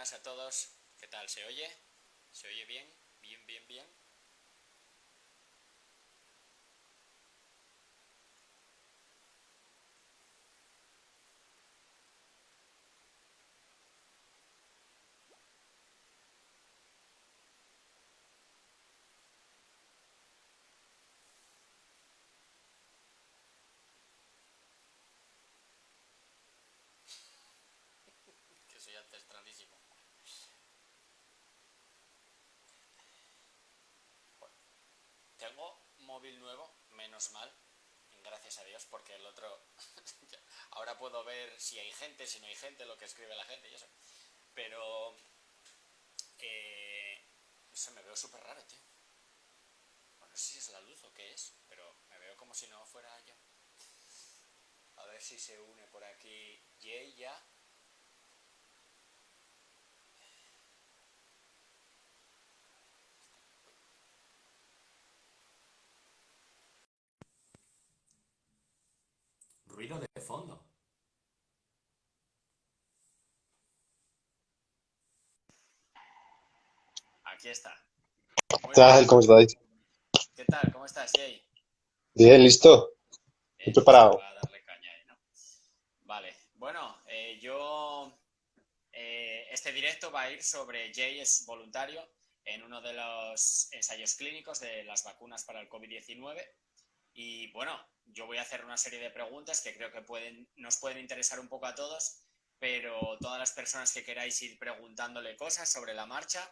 buenas a todos. ¿Qué tal? ¿Se oye? ¿Se oye bien? Bien, bien, bien. Que soy ancestralísimo. Bueno, tengo móvil nuevo, menos mal, gracias a Dios, porque el otro... ahora puedo ver si hay gente, si no hay gente, lo que escribe la gente y eso. Pero... no sé, me veo súper raro, tío. Bueno, no sé si es la luz o qué es, pero me veo como si no fuera yo. A ver si se une por aquí Jay ya. Ruido de fondo. Aquí está. Muy bien. Tal, ¿cómo estáis? ¿Qué tal? ¿Cómo estás, Jay? Bien, listo. Estoy Bien, listo preparado. para darle caña ahí, ¿no? Vale. Bueno, este directo va a ir sobre Jay es voluntario en uno de los ensayos clínicos de las vacunas para el COVID-19. Y bueno, yo voy a hacer una serie de preguntas que creo que nos pueden interesar un poco a todos, pero todas las personas que queráis ir preguntándole cosas sobre la marcha,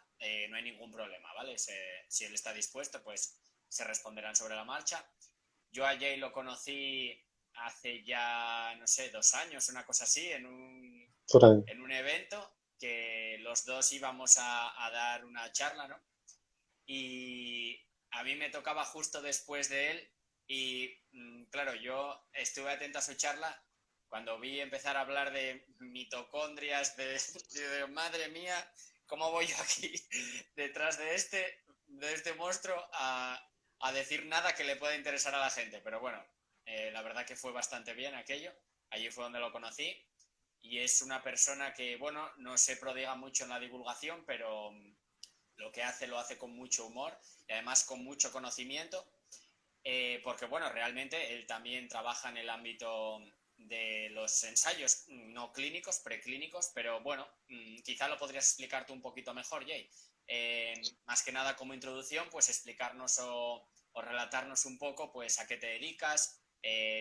no hay ningún problema, ¿vale? Si él está dispuesto, pues se responderán sobre la marcha. Yo a Jay lo conocí hace ya, no sé, 2 años, una cosa así, Por ahí. en un evento que los dos íbamos a dar una charla, ¿no? Y a mí me tocaba justo después de él y, claro, yo estuve atento a su charla cuando vi empezar a hablar de mitocondrias, de madre mía, ¿cómo voy yo aquí detrás de este monstruo a decir nada que le pueda interesar a la gente? Pero bueno, la verdad que fue bastante bien aquello. Allí fue donde lo conocí y es una persona que, bueno, no se prodiga mucho en la divulgación, pero lo que hace lo hace con mucho humor y además con mucho conocimiento, porque bueno, realmente él también trabaja en el ámbito de los ensayos no clínicos, preclínicos, pero bueno, quizá lo podrías explicar tú un poquito mejor, Jay. Más que nada como introducción, pues explicarnos o relatarnos un poco pues a qué te dedicas,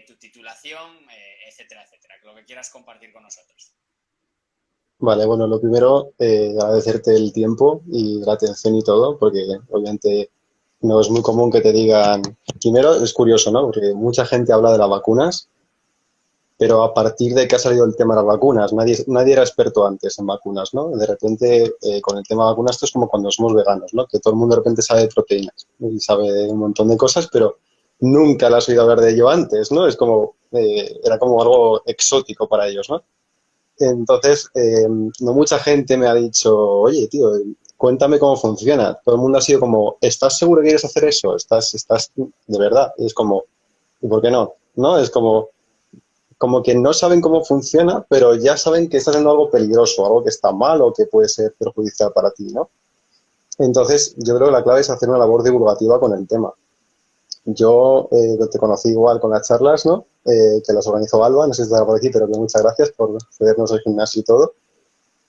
tu titulación, etcétera, etcétera, lo que quieras compartir con nosotros. Vale, bueno, lo primero, agradecerte el tiempo y la atención y todo, porque obviamente no es muy común que te digan. Primero, es curioso, ¿no? Porque mucha gente habla de las vacunas, pero a partir de que ha salido el tema de las vacunas, nadie era experto antes en vacunas, ¿no? De repente, con el tema de vacunas, esto es como cuando somos veganos, ¿no? Que todo el mundo de repente sabe de proteínas, ¿no? Y sabe de un montón de cosas, pero nunca las has oído hablar de ello antes, ¿no? Es como, era como algo exótico para ellos, ¿no? Entonces, no mucha gente me ha dicho, oye, tío, cuéntame cómo funciona. Todo el mundo ha sido como, ¿estás seguro que quieres hacer eso? ¿Estás de verdad? Y es como, ¿y por qué no? ¿No? Es como que no saben cómo funciona, pero ya saben que está haciendo algo peligroso, algo que está mal o que puede ser perjudicial para ti, ¿no? Entonces, yo creo que la clave es hacer una labor divulgativa con el tema. Yo te conocí igual con las charlas, ¿no? Que las organizó Alba, no sé si está por aquí, pero que muchas gracias por cedernos el gimnasio y todo.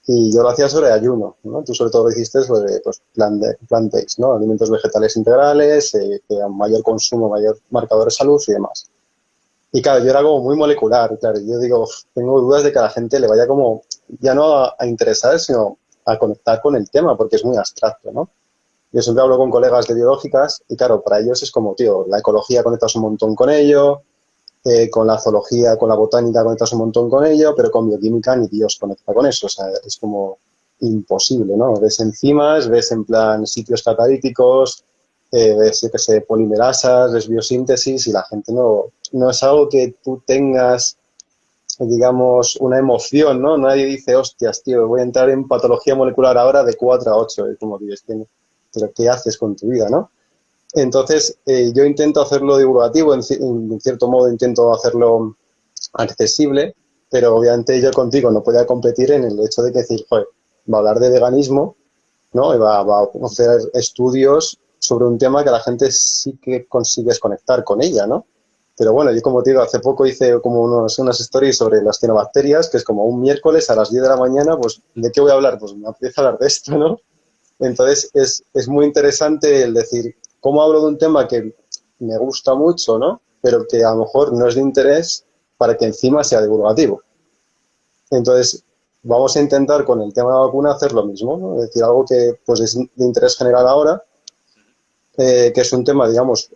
Y yo lo hacía sobre ayuno, ¿no? Tú sobre todo lo hiciste sobre pues, plant-based, ¿no? Alimentos vegetales integrales, que a mayor consumo, mayor marcador de salud y demás. Y claro, yo era como muy molecular, claro, yo digo, tengo dudas de que a la gente le vaya como, ya no a interesar, sino a conectar con el tema, porque es muy abstracto, ¿no? Yo siempre hablo con colegas de biológicas y claro, para ellos es como, tío, la ecología conectas un montón con ello, con la zoología, con la botánica conectas un montón con ello, pero con bioquímica ni Dios conecta con eso, o sea, es como imposible, ¿no? Ves enzimas, ves en plan sitios catalíticos, ves, yo qué sé, polimerasas, ves biosíntesis y la gente no es algo que tú tengas, digamos, una emoción, ¿no? Nadie dice, hostias, tío, voy a entrar en patología molecular ahora de 4 a 8, es como, tío, es que, pero ¿qué haces con tu vida, no? Entonces, yo intento hacerlo divulgativo, en cierto modo intento hacerlo accesible, pero obviamente yo contigo no podía competir en el hecho de que decir, joder, va a hablar de veganismo, ¿no? Y va a hacer estudios sobre un tema que la gente sí que consigue conectar con ella, ¿no? Pero bueno, yo como te digo, hace poco hice como unas stories sobre las cianobacterias, que es como un miércoles a las 10 de la mañana, pues ¿de qué voy a hablar? Pues me apetece hablar de esto, ¿no? Entonces es muy interesante el decir, ¿cómo hablo de un tema que me gusta mucho, ¿no? Pero que a lo mejor no es de interés para que encima sea divulgativo. Entonces, vamos a intentar con el tema de la vacuna hacer lo mismo, ¿no? Es decir, algo que pues es de interés general ahora, que es un tema, digamos,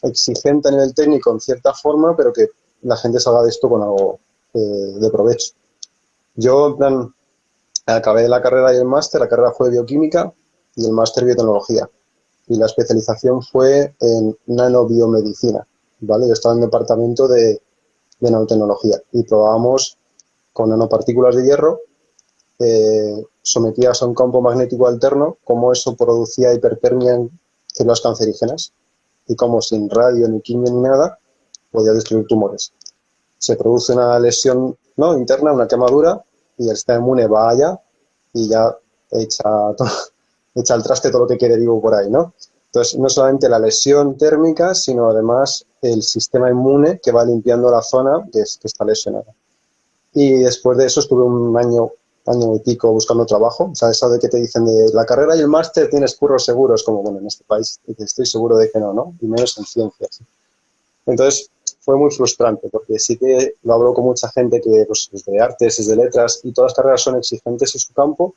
exigente a nivel técnico en cierta forma, pero que la gente salga de esto con algo de provecho. Yo, en plan, acabé la carrera y el máster, la carrera fue de bioquímica y el máster biotecnología. Y la especialización fue en nanobiomedicina, ¿vale? Yo estaba en el departamento de nanotecnología y probábamos con nanopartículas de hierro sometidas a un campo magnético alterno, cómo eso producía hipertermia en células cancerígenas y cómo sin radio, ni quimio, ni nada, podía destruir tumores. Se produce una lesión, ¿no?, interna, una quemadura, y el sistema inmune va allá y ya echa, echa al traste todo lo que quede vivo por ahí, ¿no? Entonces, no solamente la lesión térmica, sino además el sistema inmune que va limpiando la zona que está lesionada. Y después de eso estuve un año y pico buscando trabajo. O sea, eso de que te dicen de la carrera y el máster tienes curros seguros, como bueno, en este país estoy seguro de que no, ¿no? Y menos en ciencias. Entonces, fue muy frustrante, porque sí que lo hablo con mucha gente que pues, es de artes, es de letras, y todas las carreras son exigentes en su campo,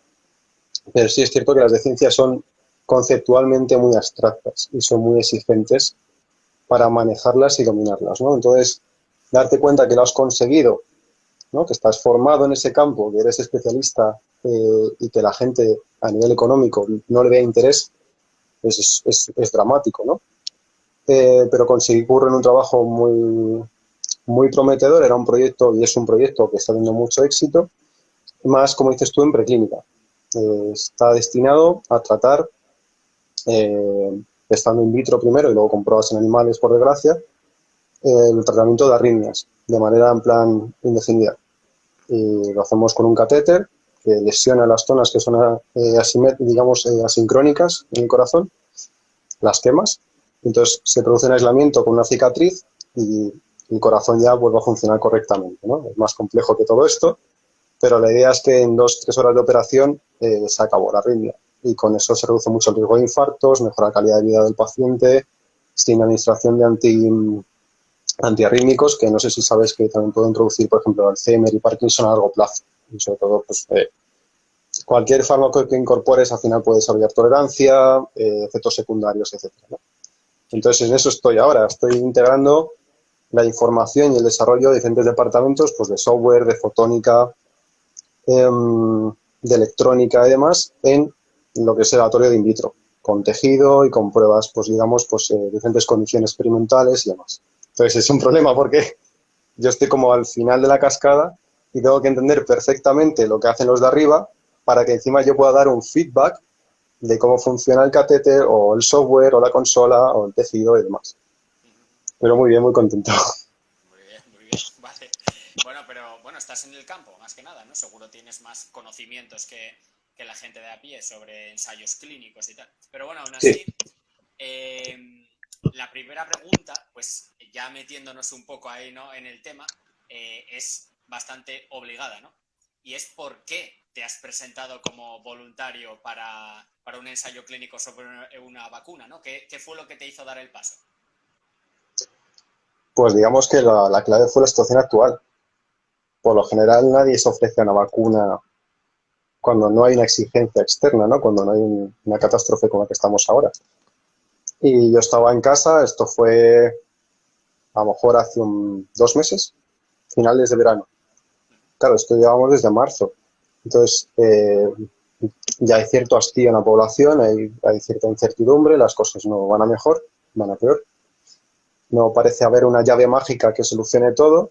pero sí es cierto que las de ciencias son conceptualmente muy abstractas y son muy exigentes para manejarlas y dominarlas, ¿no? Entonces, darte cuenta que lo has conseguido, ¿no?, que estás formado en ese campo, que eres especialista y que la gente a nivel económico no le vea interés, es dramático, ¿no? Pero conseguí curro en un trabajo muy prometedor, era un proyecto y es un proyecto que está teniendo mucho éxito, más, como dices tú, en preclínica. Está destinado a tratar, estando in vitro primero y luego con pruebas en animales, por desgracia, el tratamiento de arritmias, de manera en plan indefinida. Y lo hacemos con un catéter que lesiona las zonas que son asincrónicas en el corazón, las quemas, entonces se produce un aislamiento con una cicatriz y el corazón ya vuelve a funcionar correctamente, ¿no? Es más complejo que todo esto, pero la idea es que en 2 o 3 horas de operación se acabó la arritmia y con eso se reduce mucho el riesgo de infartos, mejora la calidad de vida del paciente, sin administración de antiarrítmicos, que no sé si sabes que también pueden introducir, por ejemplo, Alzheimer y Parkinson a largo plazo. Y sobre todo, pues, cualquier fármaco que incorpores al final puede desarrollar tolerancia, efectos secundarios, etcétera, ¿no? Entonces, en eso estoy ahora. Estoy integrando la información y el desarrollo de diferentes departamentos, pues de software, de fotónica, de electrónica y demás, en lo que es el laboratorio de in vitro, con tejido y con pruebas, pues digamos, pues diferentes condiciones experimentales y demás. Entonces es un problema porque yo estoy como al final de la cascada y tengo que entender perfectamente lo que hacen los de arriba para que encima yo pueda dar un feedback de cómo funciona el catéter o el software o la consola o el tejido y demás. Pero muy bien, muy contento. Muy bien, vale. Bueno, pero bueno, estás en el campo, más que nada, ¿no? Seguro tienes más conocimientos que la gente de a pie sobre ensayos clínicos y tal. Pero bueno, aún así, Sí. la primera pregunta, pues ya metiéndonos un poco ahí, ¿no?, en el tema, es bastante obligada, ¿no? Y es por qué te has presentado como voluntario para un ensayo clínico sobre una vacuna, ¿no? ¿Qué fue lo que te hizo dar el paso? Pues digamos que la clave fue la situación actual. Por lo general nadie se ofrece a una vacuna cuando no hay una exigencia externa, ¿no? Cuando no hay una catástrofe como la que estamos ahora. Y yo estaba en casa, esto fue a lo mejor hace 2 meses, finales de verano. Claro, esto llevamos desde marzo. Entonces, ya hay cierto hastío en la población, hay cierta incertidumbre, las cosas no van a mejor, van a peor. No parece haber una llave mágica que solucione todo.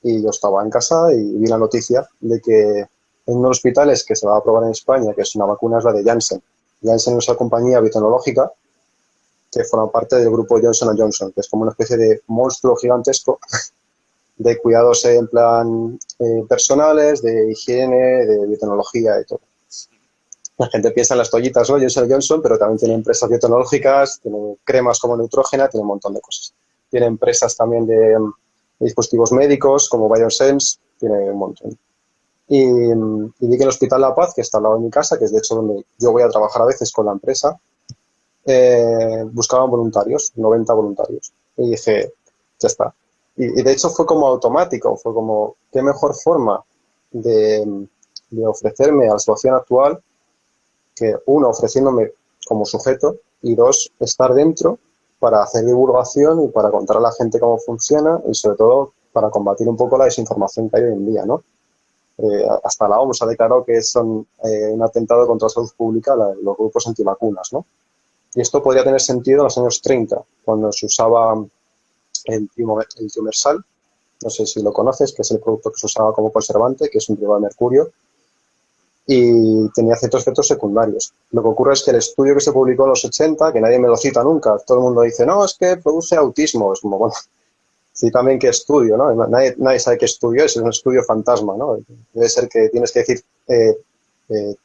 Y yo estaba en casa y vi la noticia de que en unos hospitales que se va a probar en España, que es una vacuna, es la de Janssen. Janssen es una compañía biotecnológica que forma parte del grupo Johnson Johnson, que es como una especie de monstruo gigantesco de cuidados en plan personales, de higiene, de biotecnología y todo. La gente piensa en las toallitas, ¿no? Johnson Johnson, pero también tiene empresas biotecnológicas, tiene cremas como Neutrogena, tiene un montón de cosas. Tiene empresas también de dispositivos médicos como BioSense, tiene un montón. Y vi que el Hospital La Paz, que está al lado de mi casa, que es de hecho donde yo voy a trabajar a veces con la empresa, buscaban voluntarios, 90 voluntarios. Y dije, ya está. Y de hecho fue como automático, fue como, qué mejor forma de ofrecerme a la situación actual que, uno, ofreciéndome como sujeto y dos, estar dentro para hacer divulgación y para contar a la gente cómo funciona y sobre todo para combatir un poco la desinformación que hay hoy en día, ¿no? Hasta la OMS ha declarado que son un atentado contra la salud pública los grupos antivacunas, ¿no? Y esto podría tener sentido en los años 30, cuando se usaba el Tiomersal, no sé si lo conoces, que es el producto que se usaba como conservante, que es un derivado de mercurio, y tenía ciertos efectos secundarios. Lo que ocurre es que el estudio que se publicó en los 80, que nadie me lo cita nunca, todo el mundo dice, no, es que produce autismo, es como, bueno, sí también qué estudio, ¿no? Nadie sabe qué estudio es un estudio fantasma, ¿no? Debe ser que tienes que decir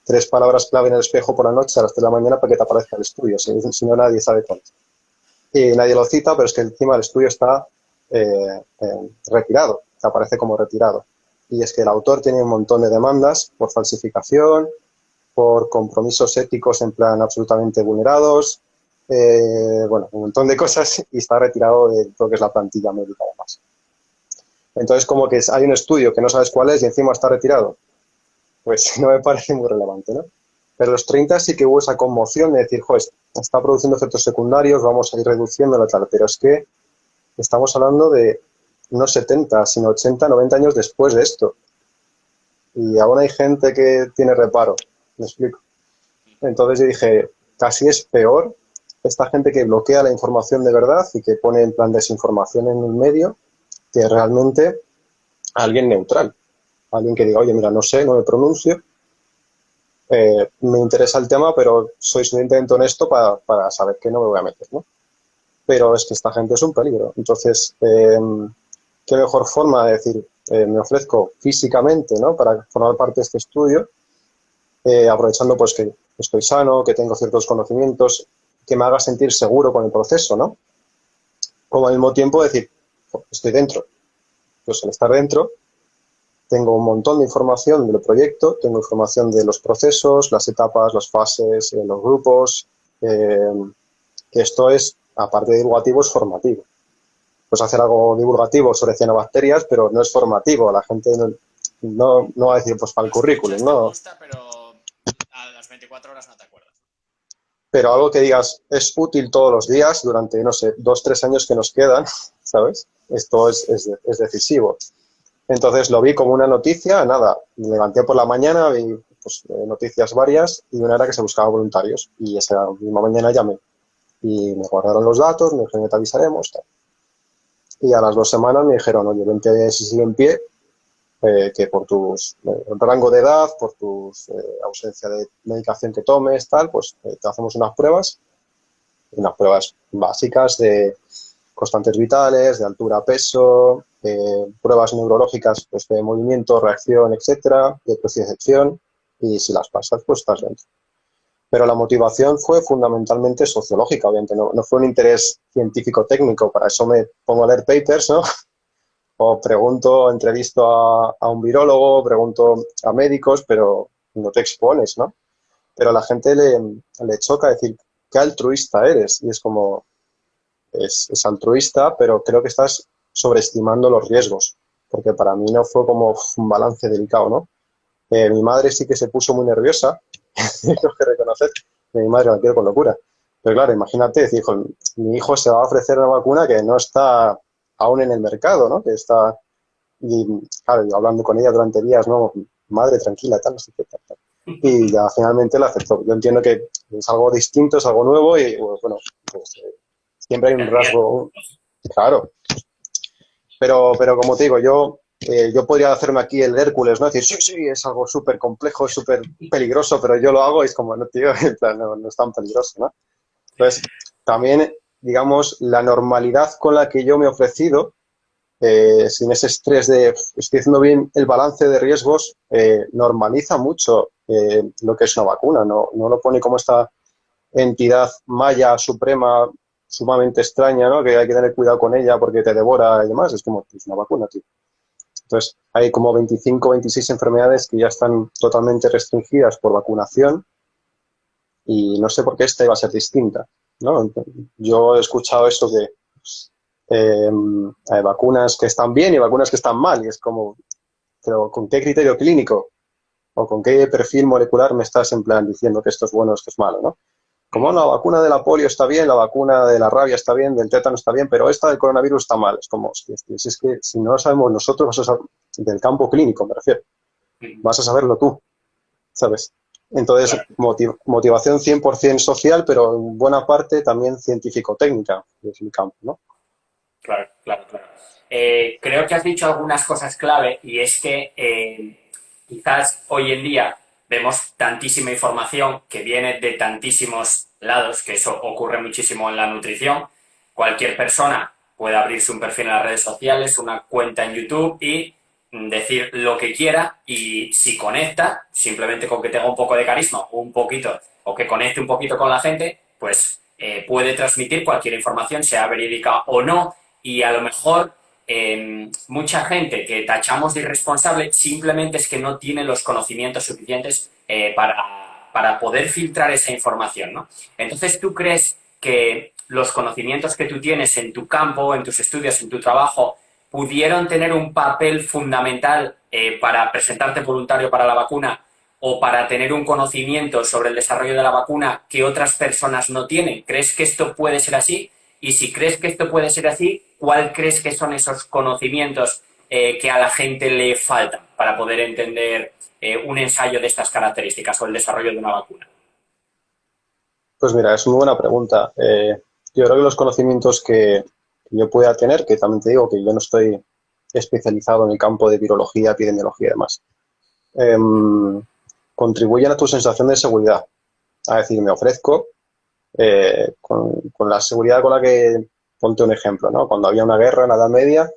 3 palabras clave en el espejo por la noche a las 3 de la mañana para que te aparezca el estudio, si no nadie sabe cuál es. Y nadie lo cita, pero es que encima el estudio está retirado, te aparece como retirado. Y es que el autor tiene un montón de demandas por falsificación, por compromisos éticos en plan absolutamente vulnerados, bueno, un montón de cosas y está retirado de lo que es la plantilla médica además. Entonces, como que hay un estudio que no sabes cuál es y encima está retirado, pues no me parece muy relevante, ¿no? Pero los 30 sí que hubo esa conmoción de decir, joder, está produciendo efectos secundarios, vamos a ir reduciéndolo tal, pero es que estamos hablando de no 70, sino 80, 90 años después de esto. Y aún hay gente que tiene reparo, me explico. Entonces yo dije, casi es peor esta gente que bloquea la información de verdad y que pone en plan desinformación en el medio que realmente alguien neutral. Alguien que diga, oye, mira, no sé, no me pronuncio, me interesa el tema, pero soy suficientemente honesto para saber que no me voy a meter, ¿no? Pero es que esta gente es un peligro. Entonces, ¿qué mejor forma de decir, me ofrezco físicamente, ¿no? Para formar parte de este estudio, aprovechando pues que estoy sano, que tengo ciertos conocimientos, que me haga sentir seguro con el proceso, ¿no? Como al mismo tiempo decir, estoy dentro. Pues al estar dentro, tengo un montón de información del proyecto, tengo información de los procesos, las etapas, las fases, los grupos, que esto es, aparte de divulgativo, es formativo. Pues hacer algo divulgativo sobre cianobacterias, pero no es formativo, la gente no va a decir, pues para el currículum, Te ¿no? gusta, pero a las 24 horas no te acuerdas. Pero algo que digas es útil todos los días durante, no sé, 2, 3 años que nos quedan, ¿sabes? Esto es decisivo. Entonces lo vi como una noticia, nada, me levanté por la mañana, vi pues, noticias varias y una era que se buscaba voluntarios y esa misma mañana llamé y me guardaron los datos, me dijeron que te avisaremos, tal. Y a las 2 semanas me dijeron, oye, vente si sigue en pie, que por tu rango de edad, por tu ausencia de medicación que tomes, tal, pues te hacemos unas pruebas básicas de constantes vitales, de altura, peso, pruebas neurológicas pues, de movimiento, reacción, etcétera, de percepción, y si las pasas, pues estás dentro. Pero la motivación fue fundamentalmente sociológica, obviamente, no fue un interés científico-técnico, para eso me pongo a leer papers, ¿no? O pregunto, entrevisto a un virólogo, pregunto a médicos, pero no te expones, ¿no? Pero a la gente le choca decir, qué altruista eres, y es como, es altruista, pero creo que estás sobreestimando los riesgos, porque para mí no fue como un balance delicado, ¿no? Mi madre sí que se puso muy nerviosa, tengo que reconocer que mi madre la quiero con locura. Pero claro, imagínate, decir, mi hijo se va a ofrecer una vacuna que no está aún en el mercado, ¿no? Que está, y claro, yo hablando con ella durante días, ¿no? Madre, tranquila, tal, no sé qué, tal, tal. Y ya finalmente la aceptó. Yo entiendo que es algo distinto, es algo nuevo y, bueno, pues, siempre hay un rasgo, claro, pero como te digo, yo podría hacerme aquí el Hércules, ¿no? Decir, sí, sí, es algo súper complejo, súper peligroso, pero yo lo hago y es como, no, tío, en plan, no es tan peligroso, ¿no? Entonces, también, digamos, la normalidad con la que yo me he ofrecido, sin ese estrés de estoy haciendo bien el balance de riesgos, normaliza mucho lo que es una vacuna, no lo pone como esta entidad maya suprema sumamente extraña, ¿no? Que hay que tener cuidado con ella porque te devora y demás. Es como, es una vacuna, tío. Entonces, hay como 25, 26 enfermedades que ya están totalmente restringidas por vacunación y no sé por qué esta iba a ser distinta, ¿no? Yo he escuchado eso que eh, hay vacunas que están bien y vacunas que están mal y es como, pero ¿con qué criterio clínico o con qué perfil molecular me estás en plan diciendo que esto es bueno o esto es malo, ¿no? Como la vacuna de la polio está bien, la vacuna de la rabia está bien, del tétano está bien, pero esta del coronavirus está mal. Es como, hostia, si es que si no lo sabemos nosotros, vas a saber, del campo clínico me refiero, vas a saberlo tú, ¿sabes? Entonces, Claro, motivación 100% social, pero en buena parte también científico-técnica, que es mi campo, ¿no? claro, claro, claro. Creo que has dicho algunas cosas clave y es que quizás hoy en día vemos tantísima información que viene de tantísimos lados, que eso ocurre muchísimo en la nutrición. Cualquier persona puede abrirse un perfil en las redes sociales, una cuenta en YouTube y decir lo que quiera y si conecta, simplemente con que tenga un poco de carisma, un poquito, o que conecte un poquito con la gente, pues puede transmitir cualquier información, sea verídica o no, y a lo mejor mucha gente que tachamos de irresponsable simplemente es que no tiene los conocimientos suficientes para poder filtrar esa información, ¿no? Entonces, ¿tú crees que los conocimientos que tú tienes en tu campo, en tus estudios, en tu trabajo, pudieron tener un papel fundamental para presentarte voluntario para la vacuna o para tener un conocimiento sobre el desarrollo de la vacuna que otras personas no tienen? ¿Crees que esto puede ser así? Y si crees que esto puede ser así, ¿cuál crees que son esos conocimientos que a la gente le faltan para poder entender un ensayo de estas características o el desarrollo de una vacuna? Pues mira, es muy buena pregunta. Yo creo que los conocimientos que yo pueda tener, que también te digo que yo no estoy especializado en el campo de virología, epidemiología y demás, em, contribuyen a tu sensación de seguridad. A decir, me ofrezco con la seguridad con la que, ponte un ejemplo, ¿no? Cuando había una guerra en la Edad Media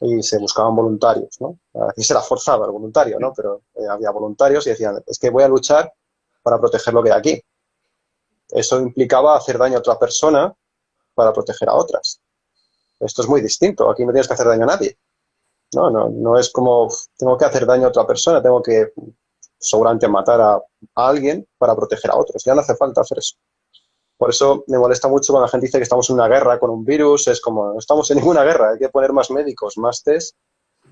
y se buscaban voluntarios, ¿no? Aquí se era forzado el voluntario, ¿no? Pero había voluntarios y decían, es que voy a luchar para proteger lo que hay aquí. Eso implicaba hacer daño a otra persona para proteger a otras. Esto es muy distinto. Aquí no tienes que hacer daño a nadie. No es como tengo que hacer daño a otra persona, tengo que seguramente matar a alguien para proteger a otros. Ya no hace falta hacer eso. Por eso me molesta mucho cuando la gente dice que estamos en una guerra con un virus. Es como, no estamos en ninguna guerra. Hay que poner más médicos, más test,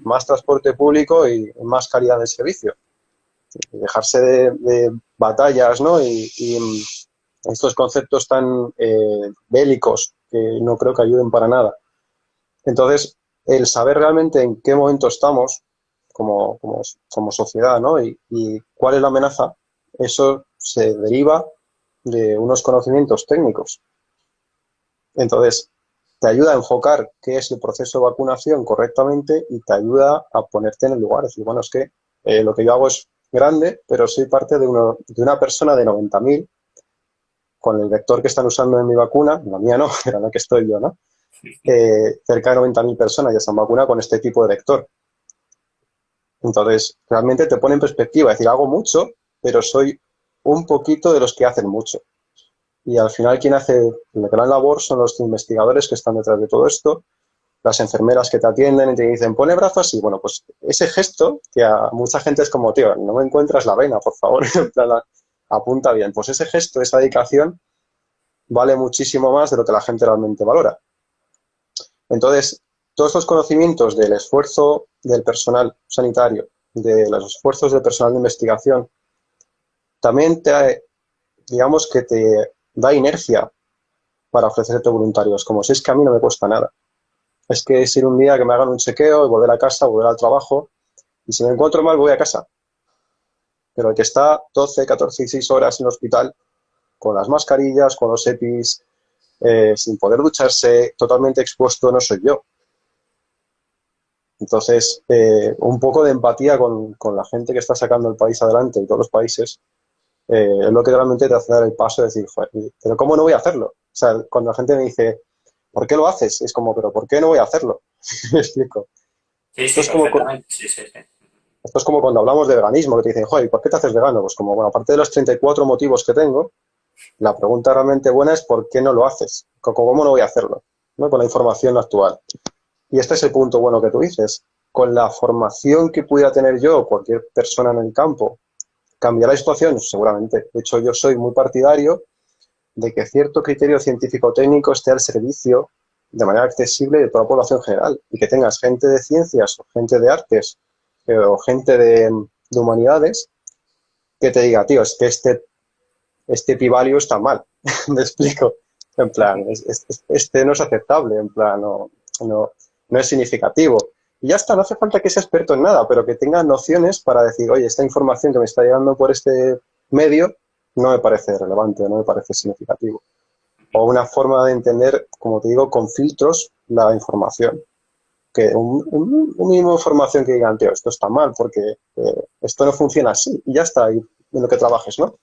más transporte público y más calidad de servicio. Y dejarse de batallas, ¿no? Y estos conceptos tan bélicos que no creo que ayuden para nada. Entonces, el saber realmente en qué momento estamos como sociedad, ¿no? Y cuál es la amenaza, eso se deriva de unos conocimientos técnicos. Entonces, te ayuda a enfocar qué es el proceso de vacunación correctamente y te ayuda a ponerte en el lugar. Es decir, bueno, es que lo que yo hago es grande, pero soy parte de una persona de 90.000 con el vector que están usando en mi vacuna, la mía no, pero en la que estoy yo, ¿no? Cerca de 90.000 personas ya se han vacunado con este tipo de vector. Entonces, realmente te pone en perspectiva, es decir, hago mucho, pero soy un poquito de los que hacen mucho. Y al final quien hace la gran labor son los investigadores que están detrás de todo esto, las enfermeras que te atienden y te dicen, pone brazos y bueno, pues ese gesto que a mucha gente es como, tío, no me encuentras la vena, por favor, apunta bien. Pues ese gesto, esa dedicación, vale muchísimo más de lo que la gente realmente valora. Entonces, todos estos conocimientos del esfuerzo del personal sanitario, de los esfuerzos del personal de investigación, también digamos que te da inercia para ofrecerte voluntarios, como si es que a mí no me cuesta nada. Es que es ir un día que me hagan un chequeo y volver a casa, volver al trabajo, y si me encuentro mal voy a casa. Pero el que está 12, 14, 16 horas en el hospital, con las mascarillas, con los EPIs, sin poder ducharse, totalmente expuesto, no soy yo. Entonces, un poco de empatía con la gente que está sacando el país adelante y todos los países es lo que realmente te hace dar el paso de decir, joder, pero ¿cómo no voy a hacerlo? O sea, cuando la gente me dice, ¿por qué lo haces? Es como, pero ¿por qué no voy a hacerlo? Me explico. Sí, Esto sí, es como, perfectamente. Sí, sí, sí. Esto es como cuando hablamos de veganismo, que te dicen, joder, ¿por qué te haces vegano? Pues como, bueno, aparte de los 34 motivos que tengo, la pregunta realmente buena es ¿por qué no lo haces? ¿Cómo no voy a hacerlo? ¿No? Con la información actual. Y este es el punto bueno que tú dices. Con la formación que pudiera tener yo o cualquier persona en el campo, ¿cambiará la situación? Seguramente. De hecho, yo soy muy partidario de que cierto criterio científico-técnico esté al servicio de manera accesible de toda la población general y que tengas gente de ciencias o gente de artes o gente de humanidades que te diga, tío, es que este p-value está mal. Me explico. En plan, este no es aceptable, en plan, no es significativo. Y ya está, no hace falta que sea experto en nada, pero que tenga nociones para decir, oye, esta información que me está llegando por este medio no me parece relevante, no me parece significativo. O una forma de entender, como te digo, con filtros la información. Que un mínimo de información que digan, tío, esto está mal porque esto no funciona así. Y ya está, y en lo que trabajes, ¿no?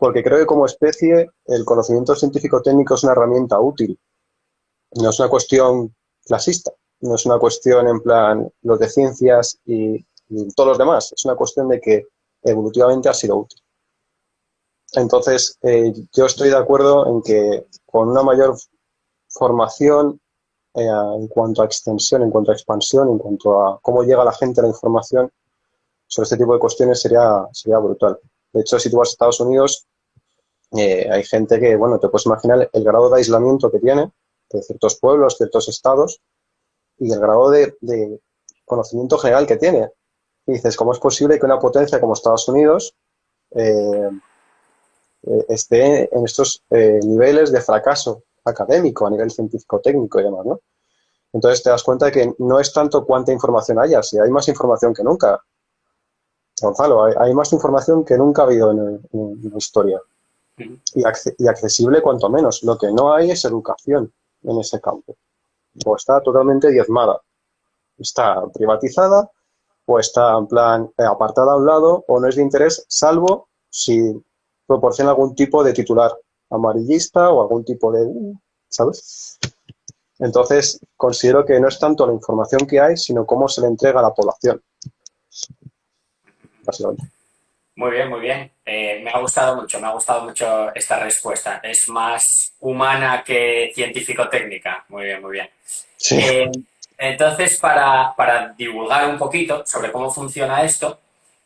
Porque creo que como especie el conocimiento científico-técnico es una herramienta útil. No es una cuestión clasista, no es una cuestión en plan los de ciencias y todos los demás. Es una cuestión de que evolutivamente ha sido útil. Entonces, yo estoy de acuerdo en que con una mayor formación en cuanto a extensión, en cuanto a expansión, en cuanto a cómo llega la gente a la información sobre este tipo de cuestiones sería brutal. De hecho, si tú vas a Estados Unidos, hay gente que, bueno, te puedes imaginar el grado de aislamiento que tiene de ciertos pueblos, ciertos estados y el grado de conocimiento general que tiene. Y dices, ¿cómo es posible que una potencia como Estados Unidos eh, esté en estos niveles de fracaso académico, a nivel científico-técnico y demás, ¿no? Entonces te das cuenta de que no es tanto cuánta información haya, si hay más información que nunca. Gonzalo, hay más información que nunca ha habido en la historia. Y accesible cuanto menos. Lo que no hay es educación en ese campo. O está totalmente diezmada. Está privatizada o está en plan apartada a un lado o no es de interés, salvo si proporciona algún tipo de titular amarillista o algún tipo de... ¿sabes? Entonces, considero que no es tanto la información que hay, sino cómo se le entrega a la población. Básicamente. Muy bien, muy bien. Me ha gustado mucho esta respuesta. Es más humana que científico-técnica. Muy bien, muy bien. Sí. Entonces, para divulgar un poquito sobre cómo funciona esto,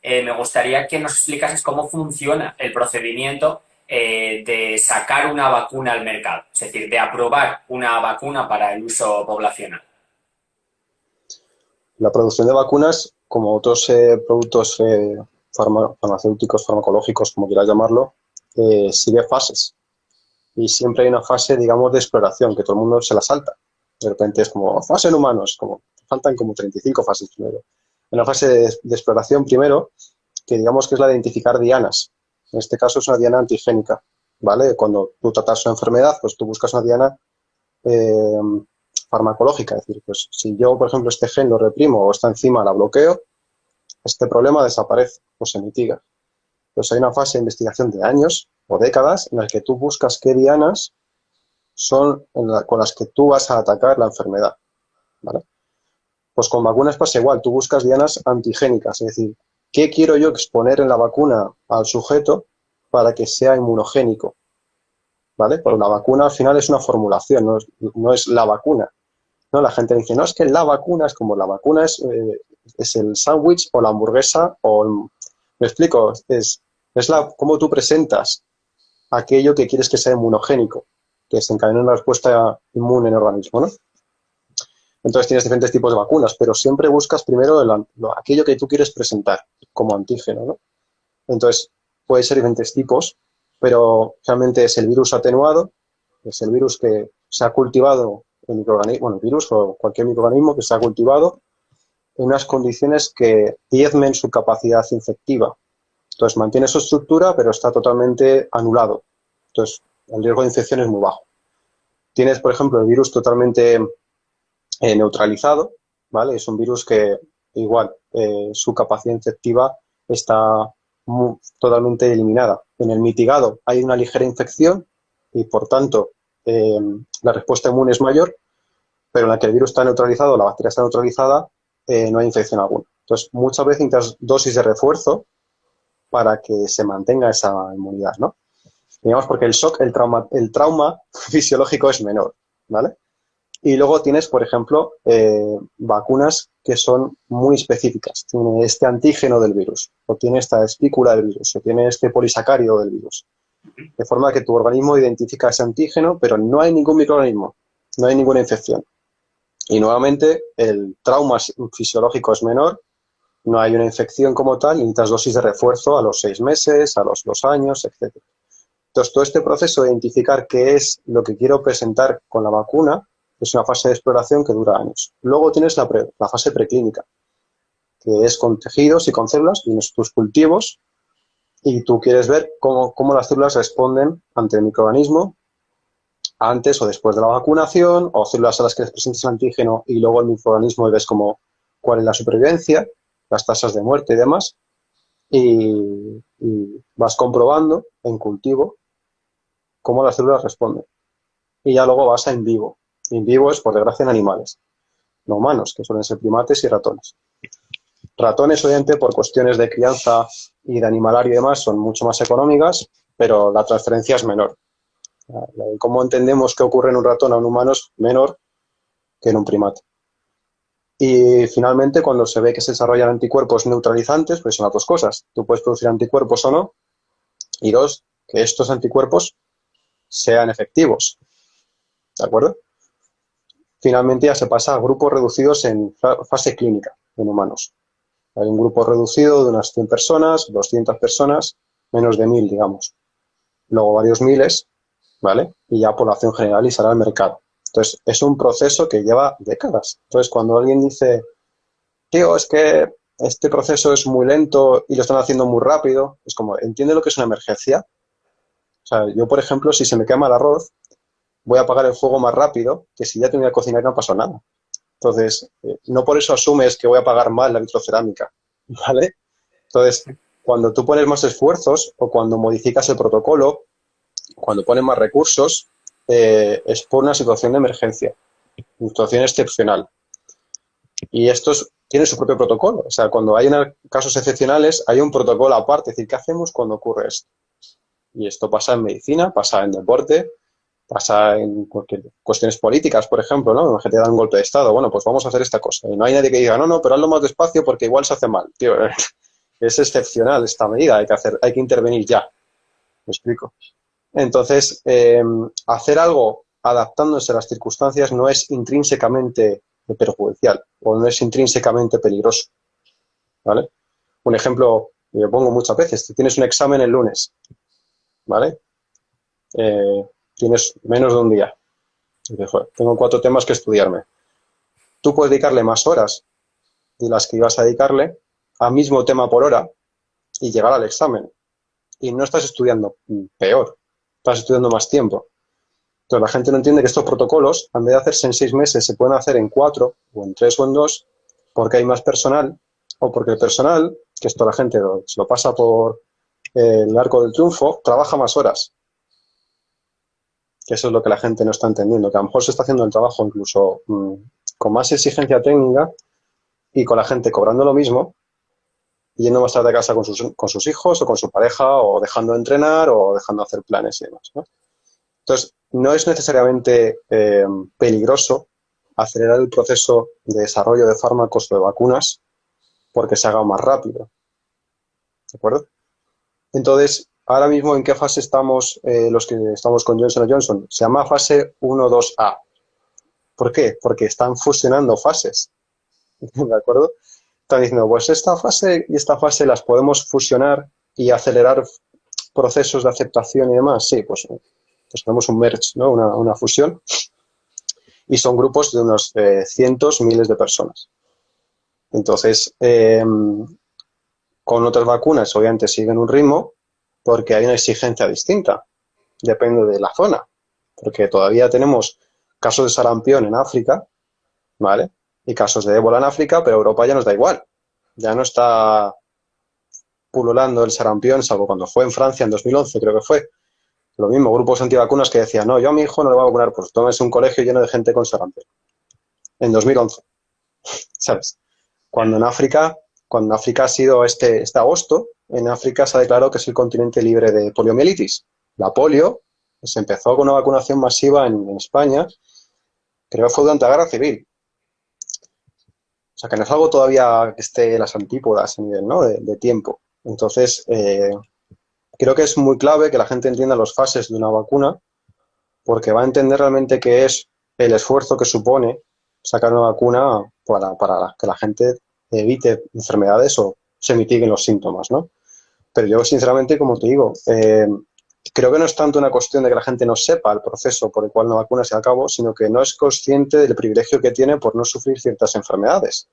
me gustaría que nos explicases cómo funciona el procedimiento de sacar una vacuna al mercado, es decir, de aprobar una vacuna para el uso poblacional. La producción de vacunas, como otros productos farmacéuticos, farmacológicos, como quieras llamarlo, sigue fases. Y siempre hay una fase, digamos, de exploración, que todo el mundo se la salta. De repente es como, fase en humanos, como faltan como 35 fases primero. En la fase de exploración primero, que digamos que es la de identificar dianas. En este caso es una diana antigénica, ¿vale? Cuando tú tratas una enfermedad, pues tú buscas una diana eh, farmacológica. Es decir, pues si yo, por ejemplo, este gen lo reprimo o esta enzima la bloqueo, este problema desaparece o se mitiga. Pues hay una fase de investigación de años o décadas en la que tú buscas qué dianas son con las que tú vas a atacar la enfermedad, ¿vale? Pues con vacunas pasa igual, tú buscas dianas antigénicas, es decir, ¿qué quiero yo exponer en la vacuna al sujeto para que sea inmunogénico? ¿Vale? Porque la vacuna al final es una formulación, no es la vacuna. ¿No? La gente dice, no, es que la vacuna es como la vacuna es el sándwich o la hamburguesa ¿me explico? Es cómo tú presentas aquello que quieres que sea inmunogénico, que se encadene una respuesta inmune en el organismo, ¿no? Entonces tienes diferentes tipos de vacunas, pero siempre buscas primero aquello que tú quieres presentar como antígeno, ¿no? Entonces puede ser diferentes tipos, pero realmente es el virus atenuado, es el virus que se ha cultivado, el virus o cualquier microorganismo que se ha cultivado en unas condiciones que diezmen su capacidad infectiva. Entonces mantiene su estructura, pero está totalmente anulado. Entonces el riesgo de infección es muy bajo. Tienes, por ejemplo, el virus totalmente neutralizado, ¿vale? Es un virus que igual su capacidad infectiva está totalmente eliminada. En el mitigado hay una ligera infección y, por tanto, la respuesta inmune es mayor, pero en la que el virus está neutralizado, la bacteria está neutralizada, no hay infección alguna. Entonces, muchas veces necesitas dosis de refuerzo para que se mantenga esa inmunidad, ¿no? Digamos, porque el shock, el trauma fisiológico es menor, ¿vale? Y luego tienes, por ejemplo, vacunas que son muy específicas. Tiene este antígeno del virus, o tiene esta espícula del virus, o tiene este polisacárido del virus. De forma que tu organismo identifica ese antígeno, pero no hay ningún microorganismo, no hay ninguna infección. Y nuevamente, el trauma fisiológico es menor, no hay una infección como tal, necesitas dosis de refuerzo a los 6 meses, a los 2 años, etc. Entonces, todo este proceso de identificar qué es lo que quiero presentar con la vacuna es una fase de exploración que dura años. Luego tienes la fase preclínica, que es con tejidos y con células, tienes tus cultivos y tú quieres ver cómo las células responden ante el microorganismo antes o después de la vacunación, o células a las que les presentes el antígeno y luego el microorganismo y ves cuál es la supervivencia, las tasas de muerte y demás, y vas comprobando en cultivo cómo las células responden. Y ya luego vas a in vivo. In vivo es, por desgracia, en animales, no humanos, que suelen ser primates y ratones. Ratones, obviamente, por cuestiones de crianza y de animalario y demás, son mucho más económicas, pero la transferencia es menor. Cómo entendemos que ocurre en un ratón a un humano es menor que en un primate. Y finalmente, cuando se ve que se desarrollan anticuerpos neutralizantes, pues son las dos cosas. Tú puedes producir anticuerpos o no, y dos, que estos anticuerpos sean efectivos. ¿De acuerdo? Finalmente ya se pasa a grupos reducidos en fase clínica en humanos. Hay un grupo reducido de unas 100 personas, 200 personas, menos de 1000, digamos. Luego varios miles, ¿vale? Y ya población general y sale al mercado. Entonces, es un proceso que lleva décadas. Entonces, cuando alguien dice, tío, es que este proceso es muy lento y lo están haciendo muy rápido, es como, ¿entiende lo que es una emergencia? O sea, yo, por ejemplo, si se me quema el arroz, voy a apagar el fuego más rápido que si ya tenía que cocinar y no pasó nada. Entonces, no por eso asumes que voy a apagar mal la vitrocerámica, ¿vale? Entonces, cuando tú pones más esfuerzos o cuando modificas el protocolo, cuando pones más recursos, es por una situación de emergencia, una situación excepcional. Y estos tienen su propio protocolo. O sea, cuando hay casos excepcionales, hay un protocolo aparte. Es decir, ¿qué hacemos cuando ocurre esto? Y esto pasa en medicina, pasa en deporte, pasa en cuestiones políticas, por ejemplo, ¿no? Que te dan un golpe de Estado. Bueno, pues vamos a hacer esta cosa. Y no hay nadie que diga, no, pero hazlo más despacio porque igual se hace mal. Tío, es excepcional esta medida, hay que intervenir ya. ¿Me explico? Entonces, hacer algo adaptándose a las circunstancias no es intrínsecamente perjudicial o no es intrínsecamente peligroso, ¿vale? Un ejemplo que yo pongo muchas veces, tú tienes un examen el lunes, ¿vale? Tienes menos de un día. Dices, joder, tengo 4 temas que estudiarme. Tú puedes dedicarle más horas de las que ibas a dedicarle al mismo tema por hora y llegar al examen. Y no estás estudiando peor, estás estudiando más tiempo. Entonces la gente no entiende que estos protocolos, en vez de hacerse en 6 meses, se pueden hacer en 4, o en 3 o en 2, porque hay más personal, o porque el personal, que esto la gente se lo pasa por el arco del triunfo, trabaja más horas. Que eso es lo que la gente no está entendiendo, que a lo mejor se está haciendo el trabajo incluso con más exigencia técnica y con la gente cobrando lo mismo, yendo más tarde a casa con sus hijos o con su pareja, o dejando de entrenar o dejando de hacer planes y demás, ¿no? Entonces, no es necesariamente peligroso acelerar el proceso de desarrollo de fármacos o de vacunas porque se haga más rápido. ¿De acuerdo? Entonces, ahora mismo, ¿en qué fase estamos los que estamos con Johnson & Johnson? Se llama fase 1-2A. ¿Por qué? Porque están fusionando fases. ¿De acuerdo? Están diciendo, pues esta fase y esta fase las podemos fusionar y acelerar procesos de aceptación y demás. Sí, pues tenemos un merge, ¿no? Una fusión. Y son grupos de unos cientos, miles de personas. Entonces, con otras vacunas obviamente siguen un ritmo porque hay una exigencia distinta. Depende de la zona. Porque todavía tenemos casos de sarampión en África, ¿vale? Y casos de ébola en África, pero Europa ya nos da igual. Ya no está pululando el sarampión, salvo cuando fue en Francia en 2011, creo que fue. Lo mismo, grupos antivacunas que decían, no, yo a mi hijo no le voy a vacunar, pues tómese un colegio lleno de gente con sarampión. En 2011, ¿sabes? Cuando en África cuando en África ha sido este agosto, en África se ha declarado que es el continente libre de poliomielitis. La polio se empezó con una vacunación masiva en España, creo que fue durante la Guerra Civil. O sea, que no es algo todavía que esté en las antípodas a nivel, ¿no? de tiempo. Entonces, creo que es muy clave que la gente entienda las fases de una vacuna, porque va a entender realmente qué es el esfuerzo que supone sacar una vacuna para que la gente evite enfermedades o se mitiguen los síntomas, ¿no? Pero yo, sinceramente, como te digo, creo que no es tanto una cuestión de que la gente no sepa el proceso por el cual una vacuna se da a cabo, sino que no es consciente del privilegio que tiene por no sufrir ciertas enfermedades.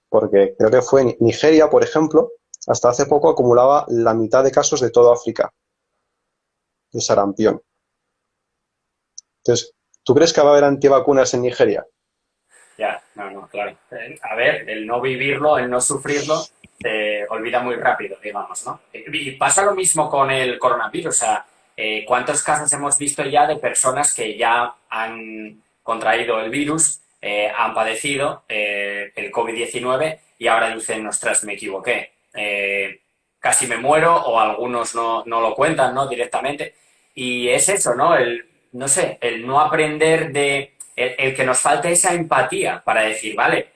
Porque creo que fue Nigeria, por ejemplo, hasta hace poco acumulaba la mitad de casos de toda África de sarampión. Entonces, ¿tú crees que va a haber antivacunas en Nigeria? Ya, no, claro. A ver, el no vivirlo, el no sufrirlo, se olvida muy rápido, digamos, ¿no? Y pasa lo mismo con el coronavirus. O sea, ¿cuántos casos hemos visto ya de personas que ya han contraído el virus, han padecido el COVID-19 y ahora dicen, ostras, me equivoqué, casi me muero, o algunos no lo cuentan, ¿no? Directamente. Y es eso, ¿no? No sé, el no aprender de el que nos falte esa empatía para decir, vale,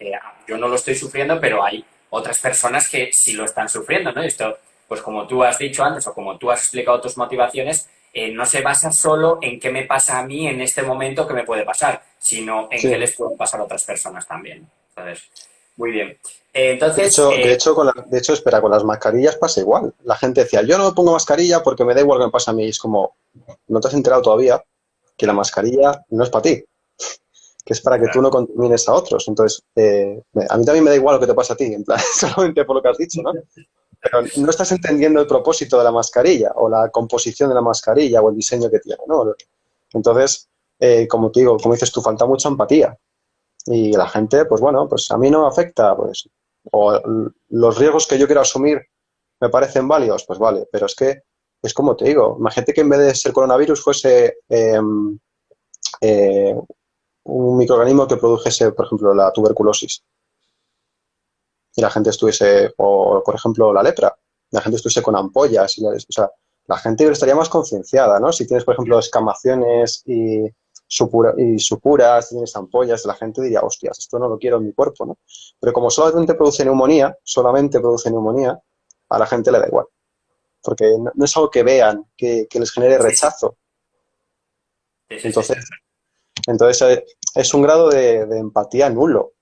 yo no lo estoy sufriendo, pero hay otras personas que sí lo están sufriendo, ¿no? Esto, pues como tú has dicho antes o como tú has explicado tus motivaciones, no se basa solo en qué me pasa a mí en este momento que me puede pasar, sino en Sí. qué les puede pasar a otras personas también. Entonces, muy bien. De Entonces, hecho, espera, con las mascarillas pasa igual. La gente decía, yo no me pongo mascarilla porque me da igual que me pasa a mí. Es como, no te has enterado todavía que la mascarilla no es para ti, que es para que tú claro. no contamines a otros. Entonces, a mí también me da igual lo que te pasa a ti, en plan, solamente por lo que has dicho, ¿no? Pero no estás entendiendo el propósito de la mascarilla o la composición de la mascarilla o el diseño que tiene, ¿no? Entonces, como te digo, como dices tú, falta mucha empatía. Y la gente, pues bueno, pues a mí no me afecta, pues, o los riesgos que yo quiero asumir me parecen válidos, pues vale, pero es que es como te digo, imagínate que en vez de ser coronavirus fuese eh, un microorganismo que produjese, por ejemplo, la tuberculosis y la gente estuviese, o por ejemplo la lepra, la gente estuviese con ampollas, o sea, la gente estaría más concienciada, ¿no? Si tienes, por ejemplo, escamaciones y supuras, tienes ampollas, la gente diría, hostias, esto no lo quiero en mi cuerpo, ¿no? Pero como solamente produce neumonía, a la gente le da igual, porque no es algo que vean, que les genere Sí, sí, rechazo. sí, sí, sí. Entonces, es un grado de empatía nulo.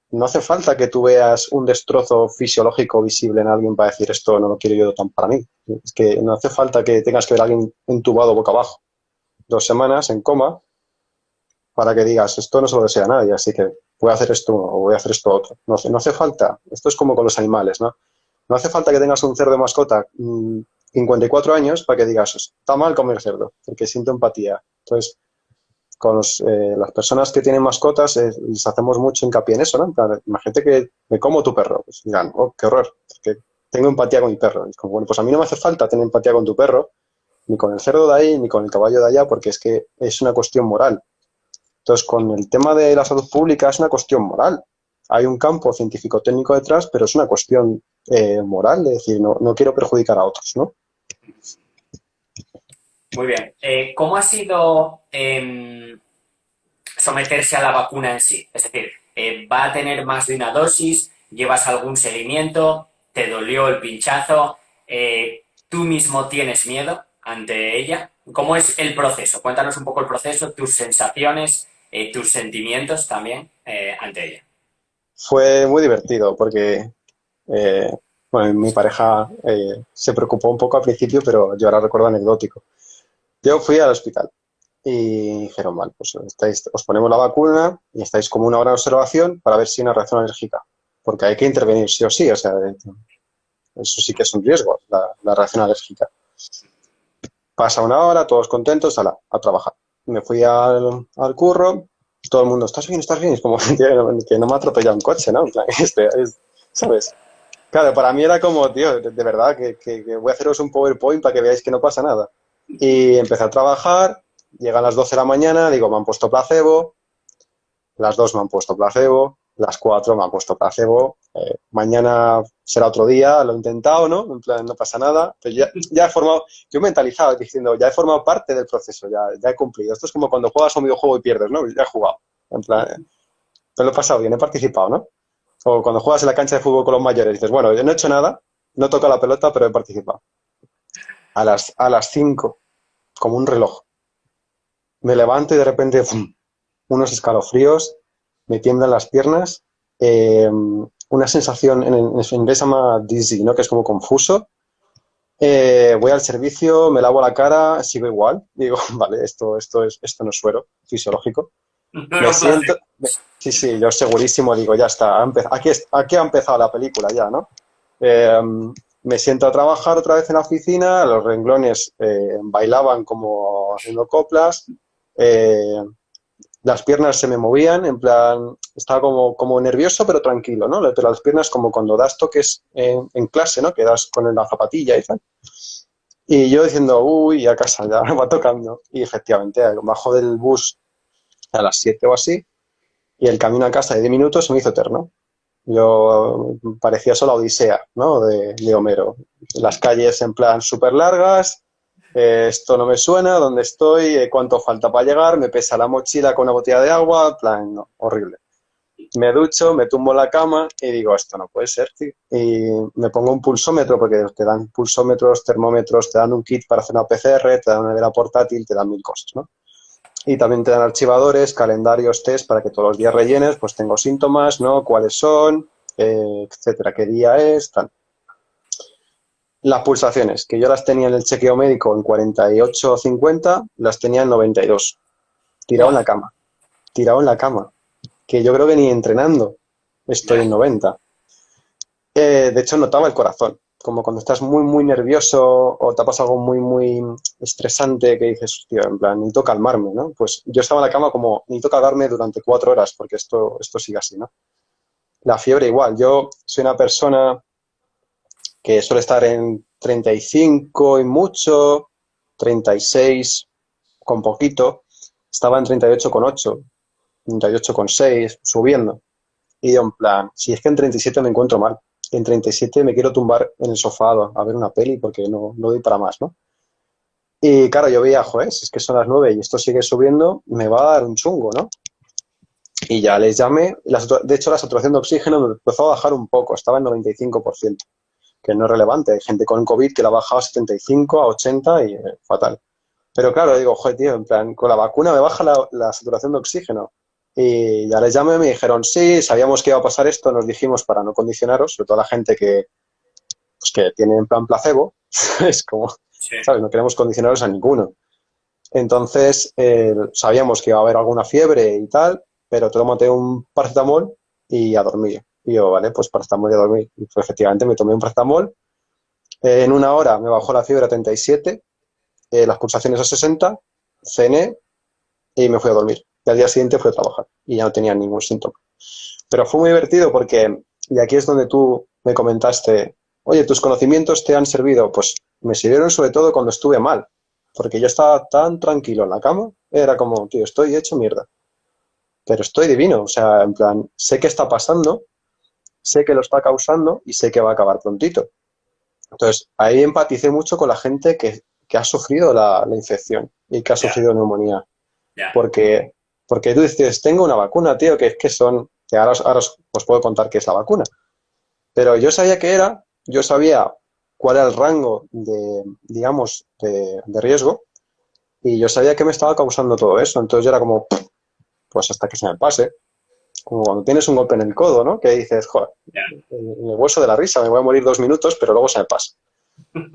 No hace falta que tú veas un destrozo fisiológico visible en alguien para decir esto no lo quiero yo tan para mí. Es que no hace falta que tengas que ver a alguien entubado boca abajo 2 semanas en coma para que digas esto no se lo desea a nadie, así que voy a hacer esto o voy a hacer esto otro. No hace falta. Esto es como con los animales, ¿no? No hace falta que tengas un cerdo de mascota 54 años para que digas está mal comer cerdo, porque siento empatía. Entonces, con las personas que tienen mascotas les hacemos mucho hincapié en eso, ¿no? En plan, imagínate que me como tu perro. Pues dirán, oh, qué horror, porque tengo empatía con mi perro. Y es como, bueno, pues a mí no me hace falta tener empatía con tu perro, ni con el cerdo de ahí, ni con el caballo de allá, porque es que es una cuestión moral. Entonces, con el tema de la salud pública es una cuestión moral. Hay un campo científico-técnico detrás, pero es una cuestión moral, de decir, no quiero perjudicar a otros, ¿no? Muy bien. ¿Cómo ha sido someterse a la vacuna en sí? Es decir, ¿va a tener más de una dosis? ¿Llevas algún seguimiento? ¿Te dolió el pinchazo? ¿Tú mismo tienes miedo ante ella? ¿Cómo es el proceso? Cuéntanos un poco el proceso, tus sensaciones, tus sentimientos también ante ella. Fue muy divertido porque, eh, bueno, mi pareja se preocupó un poco al principio, pero yo ahora recuerdo anecdótico. Yo fui al hospital y dijeron, vale, pues os ponemos la vacuna y estáis como una hora de observación para ver si hay una reacción alérgica, porque hay que intervenir sí o sí, o sea, eso sí que es un riesgo, la reacción alérgica. Pasa una hora, todos contentos, a trabajar. Me fui al curro, todo el mundo, ¿estás bien? ¿Estás bien? Es como que no me ha atropellado un coche, ¿no? En plan, ¿sabes? Claro, para mí era como, tío, de verdad, que voy a haceros un PowerPoint para que veáis que no pasa nada. Y empecé a trabajar, llegan las 12 de la mañana, digo, me han puesto placebo, las 2 me han puesto placebo, las 4 me han puesto placebo, mañana será otro día, lo he intentado, ¿no? En plan, no pasa nada. Pero ya he formado, yo mentalizado diciendo, ya he formado parte del proceso, ya he cumplido. Esto es como cuando juegas a un videojuego y pierdes, ¿no? Ya he jugado. En plan, me lo he pasado bien, he participado, ¿no? O cuando juegas en la cancha de fútbol con los mayores, dices, bueno, yo no he hecho nada, no toco la pelota, pero he participado. A las 5, como un reloj. Me levanto y de repente, ¡fum!, unos escalofríos, me tiemblan las piernas, una sensación, en inglés se llama dizzy, ¿no? Que es como confuso. Voy al servicio, me lavo la cara, sigo igual. Digo, vale, esto no es suero fisiológico. No era Me un placer. siento, sí, yo segurísimo digo, ya está, aquí ha empezado la película ya, ¿no? Eh, Me siento a trabajar otra vez en la oficina, los renglones bailaban como haciendo coplas, eh, las piernas se me movían, en plan, estaba como nervioso pero tranquilo, ¿no? Pero las piernas como cuando das toques en clase, ¿no? Que das con la zapatilla y tal. Y yo diciendo, uy, a casa ya va tocando. Y efectivamente, bajo del bus a las 7 o así, y el camino a casa de 10 minutos se me hizo eterno. Yo parecía solo Odisea, ¿no? De Homero. Las calles en plan súper largas, esto no me suena, ¿dónde estoy? ¿Cuánto falta para llegar? Me pesa la mochila con una botella de agua, en plan, no, horrible. Me ducho, me tumbo en la cama y digo, esto no puede ser, tío. Y me pongo un pulsómetro, porque te dan pulsómetros, termómetros, te dan un kit para hacer una PCR, te dan una nevera portátil, te dan mil cosas, ¿no? Y también te dan archivadores, calendarios, test para que todos los días rellenes, pues tengo síntomas, ¿no? ¿Cuáles son? Etcétera, qué día es, tal. Las pulsaciones, que yo las tenía en el chequeo médico en 48 o 50, las tenía en 92. Tirado en Buah, la cama. Tirado en la cama. Que yo creo que ni entrenando estoy ya. en 90. De hecho, notaba el corazón. Como cuando estás muy, muy nervioso o te ha pasado algo muy, muy estresante que dices, tío, en plan, necesito calmarme, ¿no? Pues yo estaba en la cama como, necesito calmarme durante 4 horas porque esto sigue así, ¿no? La fiebre igual. Yo soy una persona que suele estar en 35 y mucho, 36 con poquito. Estaba en 38,8, 38,6, subiendo. Y yo en plan, si es que en 37 me encuentro mal. En 37 me quiero tumbar en el sofá a ver una peli porque no doy para más, ¿no? Y claro, yo veía, joder, si es que son las 9 y esto sigue subiendo, me va a dar un chungo, ¿no? Y ya les llamé. De hecho, la saturación de oxígeno me empezó a bajar un poco, estaba en 95%, que no es relevante. Hay gente con COVID que la ha bajado a 75, a 80 y fatal. Pero claro, digo, joder, tío, en plan, con la vacuna me baja la saturación de oxígeno. Y ya les llamé y me dijeron, sí, sabíamos que iba a pasar esto, nos dijimos para no condicionaros, sobre todo la gente pues que tiene en plan placebo, es como, Sí. ¿sabes? No queremos condicionaros a ninguno. Entonces, sabíamos que iba a haber alguna fiebre y tal, pero tómate un paracetamol y a dormir. Y yo, vale, pues paracetamol y a dormir. Y pues, efectivamente me tomé un paracetamol. En una hora me bajó la fiebre a 37, las pulsaciones a 60, cené y me fui a dormir. Y al día siguiente fui a trabajar y ya no tenía ningún síntoma. Pero fue muy divertido porque, y aquí es donde tú me comentaste, oye, ¿tus conocimientos te han servido? Pues me sirvieron sobre todo cuando estuve mal, porque yo estaba tan tranquilo en la cama, era como, tío, estoy hecho mierda, pero estoy divino, o sea, en plan, sé qué está pasando, sé que lo está causando y sé que va a acabar prontito. Entonces, ahí empaticé mucho con la gente que ha sufrido la infección y que ha Ya, sufrido neumonía. ya. Porque, porque tú dices, tengo una vacuna, tío, que ahora os puedo contar qué es la vacuna. Pero yo sabía qué era, yo sabía cuál era el rango digamos, de riesgo, y yo sabía que me estaba causando todo eso. Entonces yo era como, pues hasta que se me pase. Como cuando tienes un golpe en el codo, ¿no? Que dices, joder, Ya. en el hueso de la risa, me voy a morir 2 minutos, pero luego se me pasa.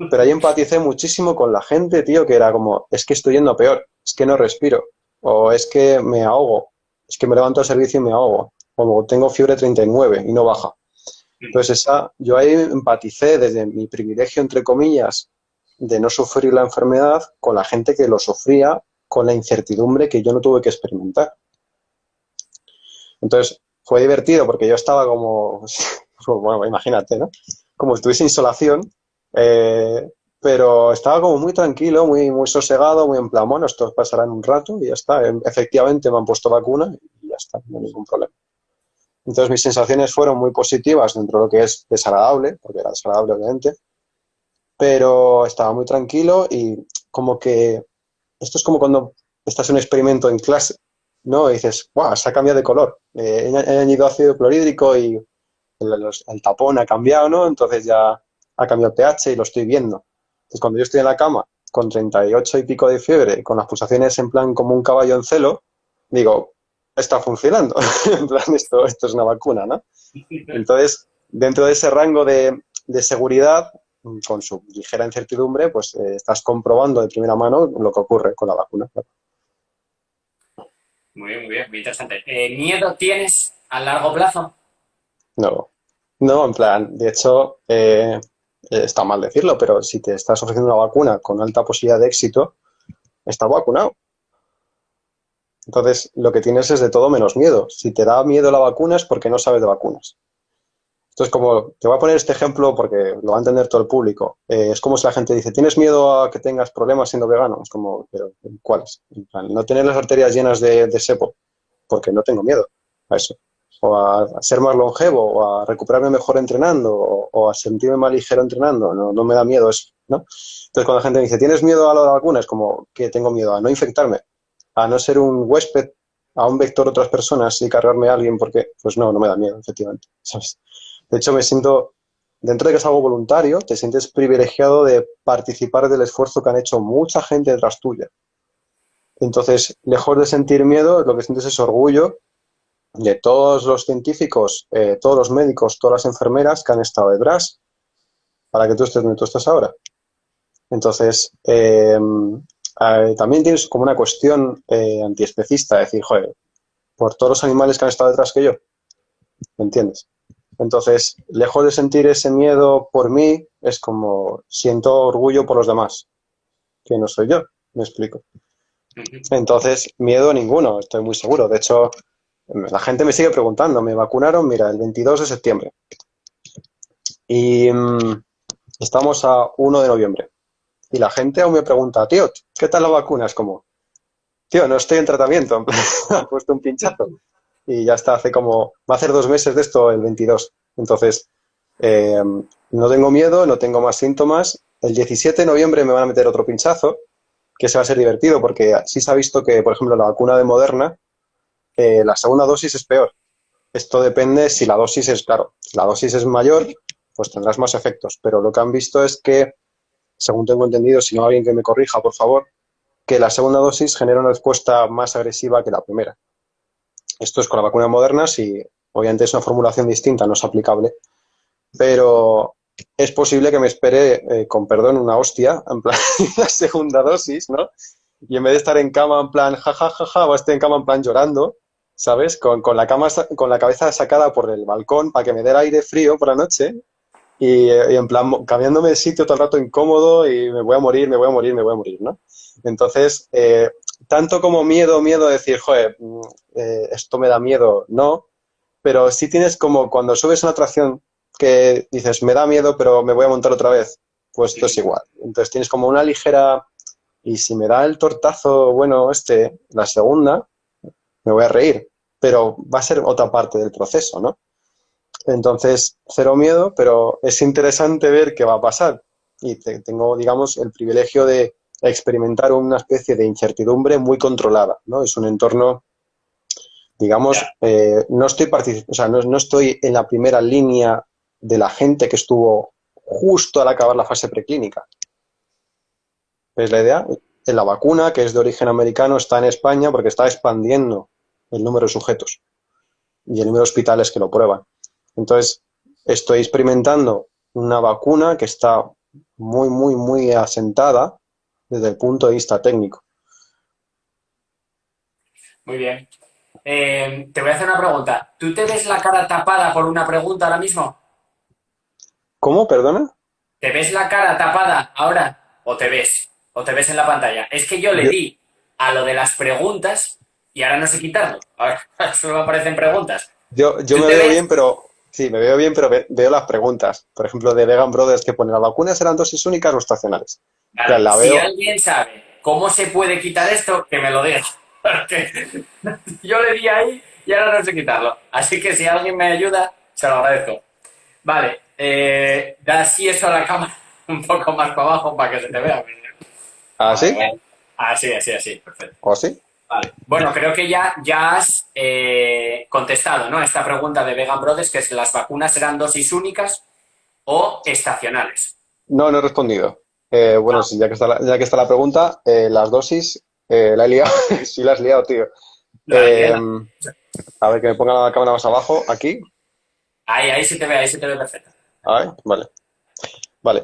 Pero ahí empaticé muchísimo con la gente, tío, que era como, es que estoy yendo a peor, es que no respiro, o es que me ahogo, es que me levanto al servicio y me ahogo, o tengo fiebre 39 y no baja. Entonces, yo ahí empaticé desde mi privilegio, entre comillas, de no sufrir la enfermedad con la gente que lo sufría, con la incertidumbre que yo no tuve que experimentar. Entonces, fue divertido porque yo estaba como, bueno, imagínate, ¿no? Como si estuviese insolación, eh, pero estaba como muy tranquilo, muy, muy sosegado, muy en plan, bueno, esto pasará en un rato y ya está. Efectivamente me han puesto vacuna y ya está, no hay ningún problema. Entonces mis sensaciones fueron muy positivas dentro de lo que es desagradable, porque era desagradable obviamente, pero estaba muy tranquilo y como que esto es como cuando estás en un experimento en clase, ¿no? Y dices, ¡guau! Se ha cambiado de color. He añadido ácido clorhídrico y el tapón ha cambiado, ¿no? Entonces ya ha cambiado el pH y lo estoy viendo. Entonces cuando yo estoy en la cama con 38 y pico de fiebre, con las pulsaciones en plan como un caballo en celo, digo, está funcionando. En plan, esto es una vacuna, ¿no? Entonces, dentro de ese rango de seguridad, con su ligera incertidumbre, pues estás comprobando de primera mano lo que ocurre con la vacuna. Muy bien, muy interesante. ¿Miedo tienes a largo plazo? No, no, en plan, de hecho, está mal decirlo, pero si te estás ofreciendo una vacuna con alta posibilidad de éxito, estás vacunado. Entonces, lo que tienes es de todo menos miedo. Si te da miedo la vacuna es porque no sabes de vacunas. Entonces, como te voy a poner este ejemplo porque lo va a entender todo el público. Es como si la gente dice, ¿tienes miedo a que tengas problemas siendo vegano? Es como, ¿pero cuáles? En plan, no tener las arterias llenas de sepo, porque no tengo miedo a eso. O a ser más longevo, o a recuperarme mejor entrenando, o a sentirme más ligero entrenando. No, no me da miedo eso, ¿no? Entonces, cuando la gente me dice, ¿tienes miedo a lo de la vacuna? Es como que tengo miedo a no infectarme, a no ser un huésped, a un vector de otras personas y cargarme a alguien, porque, pues no, no me da miedo, efectivamente, ¿sabes? De hecho, me siento, dentro de que es algo voluntario, te sientes privilegiado de participar del esfuerzo que han hecho mucha gente detrás tuya. Entonces, lejos de sentir miedo, lo que sientes es orgullo de todos los científicos, todos los médicos, todas las enfermeras que han estado detrás para que tú estés donde tú estás ahora. Entonces, también tienes como una cuestión antiespecista, decir, joder, por todos los animales que han estado detrás que yo, ¿me entiendes? Entonces, lejos de sentir ese miedo por mí, es como siento orgullo por los demás, que no soy yo, me explico. Entonces, miedo ninguno, estoy muy seguro. De hecho, la gente me sigue preguntando, me vacunaron, mira, el 22 de septiembre y estamos a 1 de noviembre. Y la gente aún me pregunta, tío, ¿qué tal la vacuna? Es como, tío, no estoy en tratamiento, me han puesto un pinchazo. Y ya está, va a hacer 2 meses de esto el 22. Entonces, no tengo miedo, no tengo más síntomas. El 17 de noviembre me van a meter otro pinchazo, que se va a ser divertido, porque sí se ha visto que, por ejemplo, la vacuna de Moderna, la segunda dosis es peor. Esto depende si la dosis es, claro, si la dosis es mayor, pues tendrás más efectos. Pero lo que han visto es que, según tengo entendido, si no hay alguien que me corrija, por favor, que la segunda dosis genera una respuesta más agresiva que la primera. Esto es con la vacuna Moderna, si obviamente es una formulación distinta, no es aplicable, pero es posible que me espere, con perdón, una hostia, en plan, la segunda dosis, ¿no? Y en vez de estar en cama en plan, ja, ja, ja, ja, va a estar en cama en plan llorando, ¿sabes? Con la cabeza sacada por el balcón para que me dé el aire frío por la noche y en plan cambiándome de sitio todo el rato incómodo y me voy a morir, me voy a morir, me voy a morir, ¿no? Entonces, tanto como miedo a decir, joder, esto me da miedo, no, pero sí tienes como cuando subes a una atracción que dices, me da miedo, pero me voy a montar otra vez, pues esto es igual. Entonces tienes como una ligera, y si me da el tortazo, bueno, la segunda, me voy a reír, pero va a ser otra parte del proceso, ¿no? Entonces, cero miedo, pero es interesante ver qué va a pasar. Y tengo, digamos, el privilegio de experimentar una especie de incertidumbre muy controlada, ¿no? Es un entorno, digamos, no estoy o sea, no estoy en la primera línea de la gente que estuvo justo al acabar la fase preclínica. ¿Es la idea? En la vacuna, que es de origen americano, está en España porque está expandiendo el número de sujetos y el número de hospitales que lo prueban. Entonces, estoy experimentando una vacuna que está muy, muy, muy asentada desde el punto de vista técnico. Muy bien. Te voy a hacer una pregunta. ¿Tú te ves la cara tapada por una pregunta ahora mismo? ¿Cómo? ¿Perdona? ¿Te ves la cara tapada ahora? ¿O te ves? ¿O te ves en la pantalla? Es que yo le Yo, di a lo de las preguntas y ahora no sé quitarlo. Ahora solo me aparecen preguntas. yo ¿Tú me te veo ves? bien, pero sí, me veo bien, pero veo las preguntas. Por ejemplo, de Vegan Brothers que pone, ¿las vacunas serán dosis únicas o estacionales? En plan, Vale, la si veo, alguien sabe cómo se puede quitar esto, que me lo diga. Porque yo le di ahí Y ahora no sé quitarlo. Así que si alguien me ayuda, se lo agradezco. Vale, da así eso a la cámara un poco más para abajo para que se te vea. Vale, ¿Así? vale. Así, perfecto. ¿O así? Vale. Bueno, creo que ya has contestado, ¿no? Esta pregunta de Vegan Brothers, que es las vacunas serán dosis únicas o estacionales. No, no he respondido. Bueno, sí, ya que está la pregunta, las dosis, la he liado. Sí, la has liado, tío. La Eh, liada. a ver, que me ponga la cámara más abajo, aquí. Ahí ahí se te ve perfecto. A ver, vale. Vale.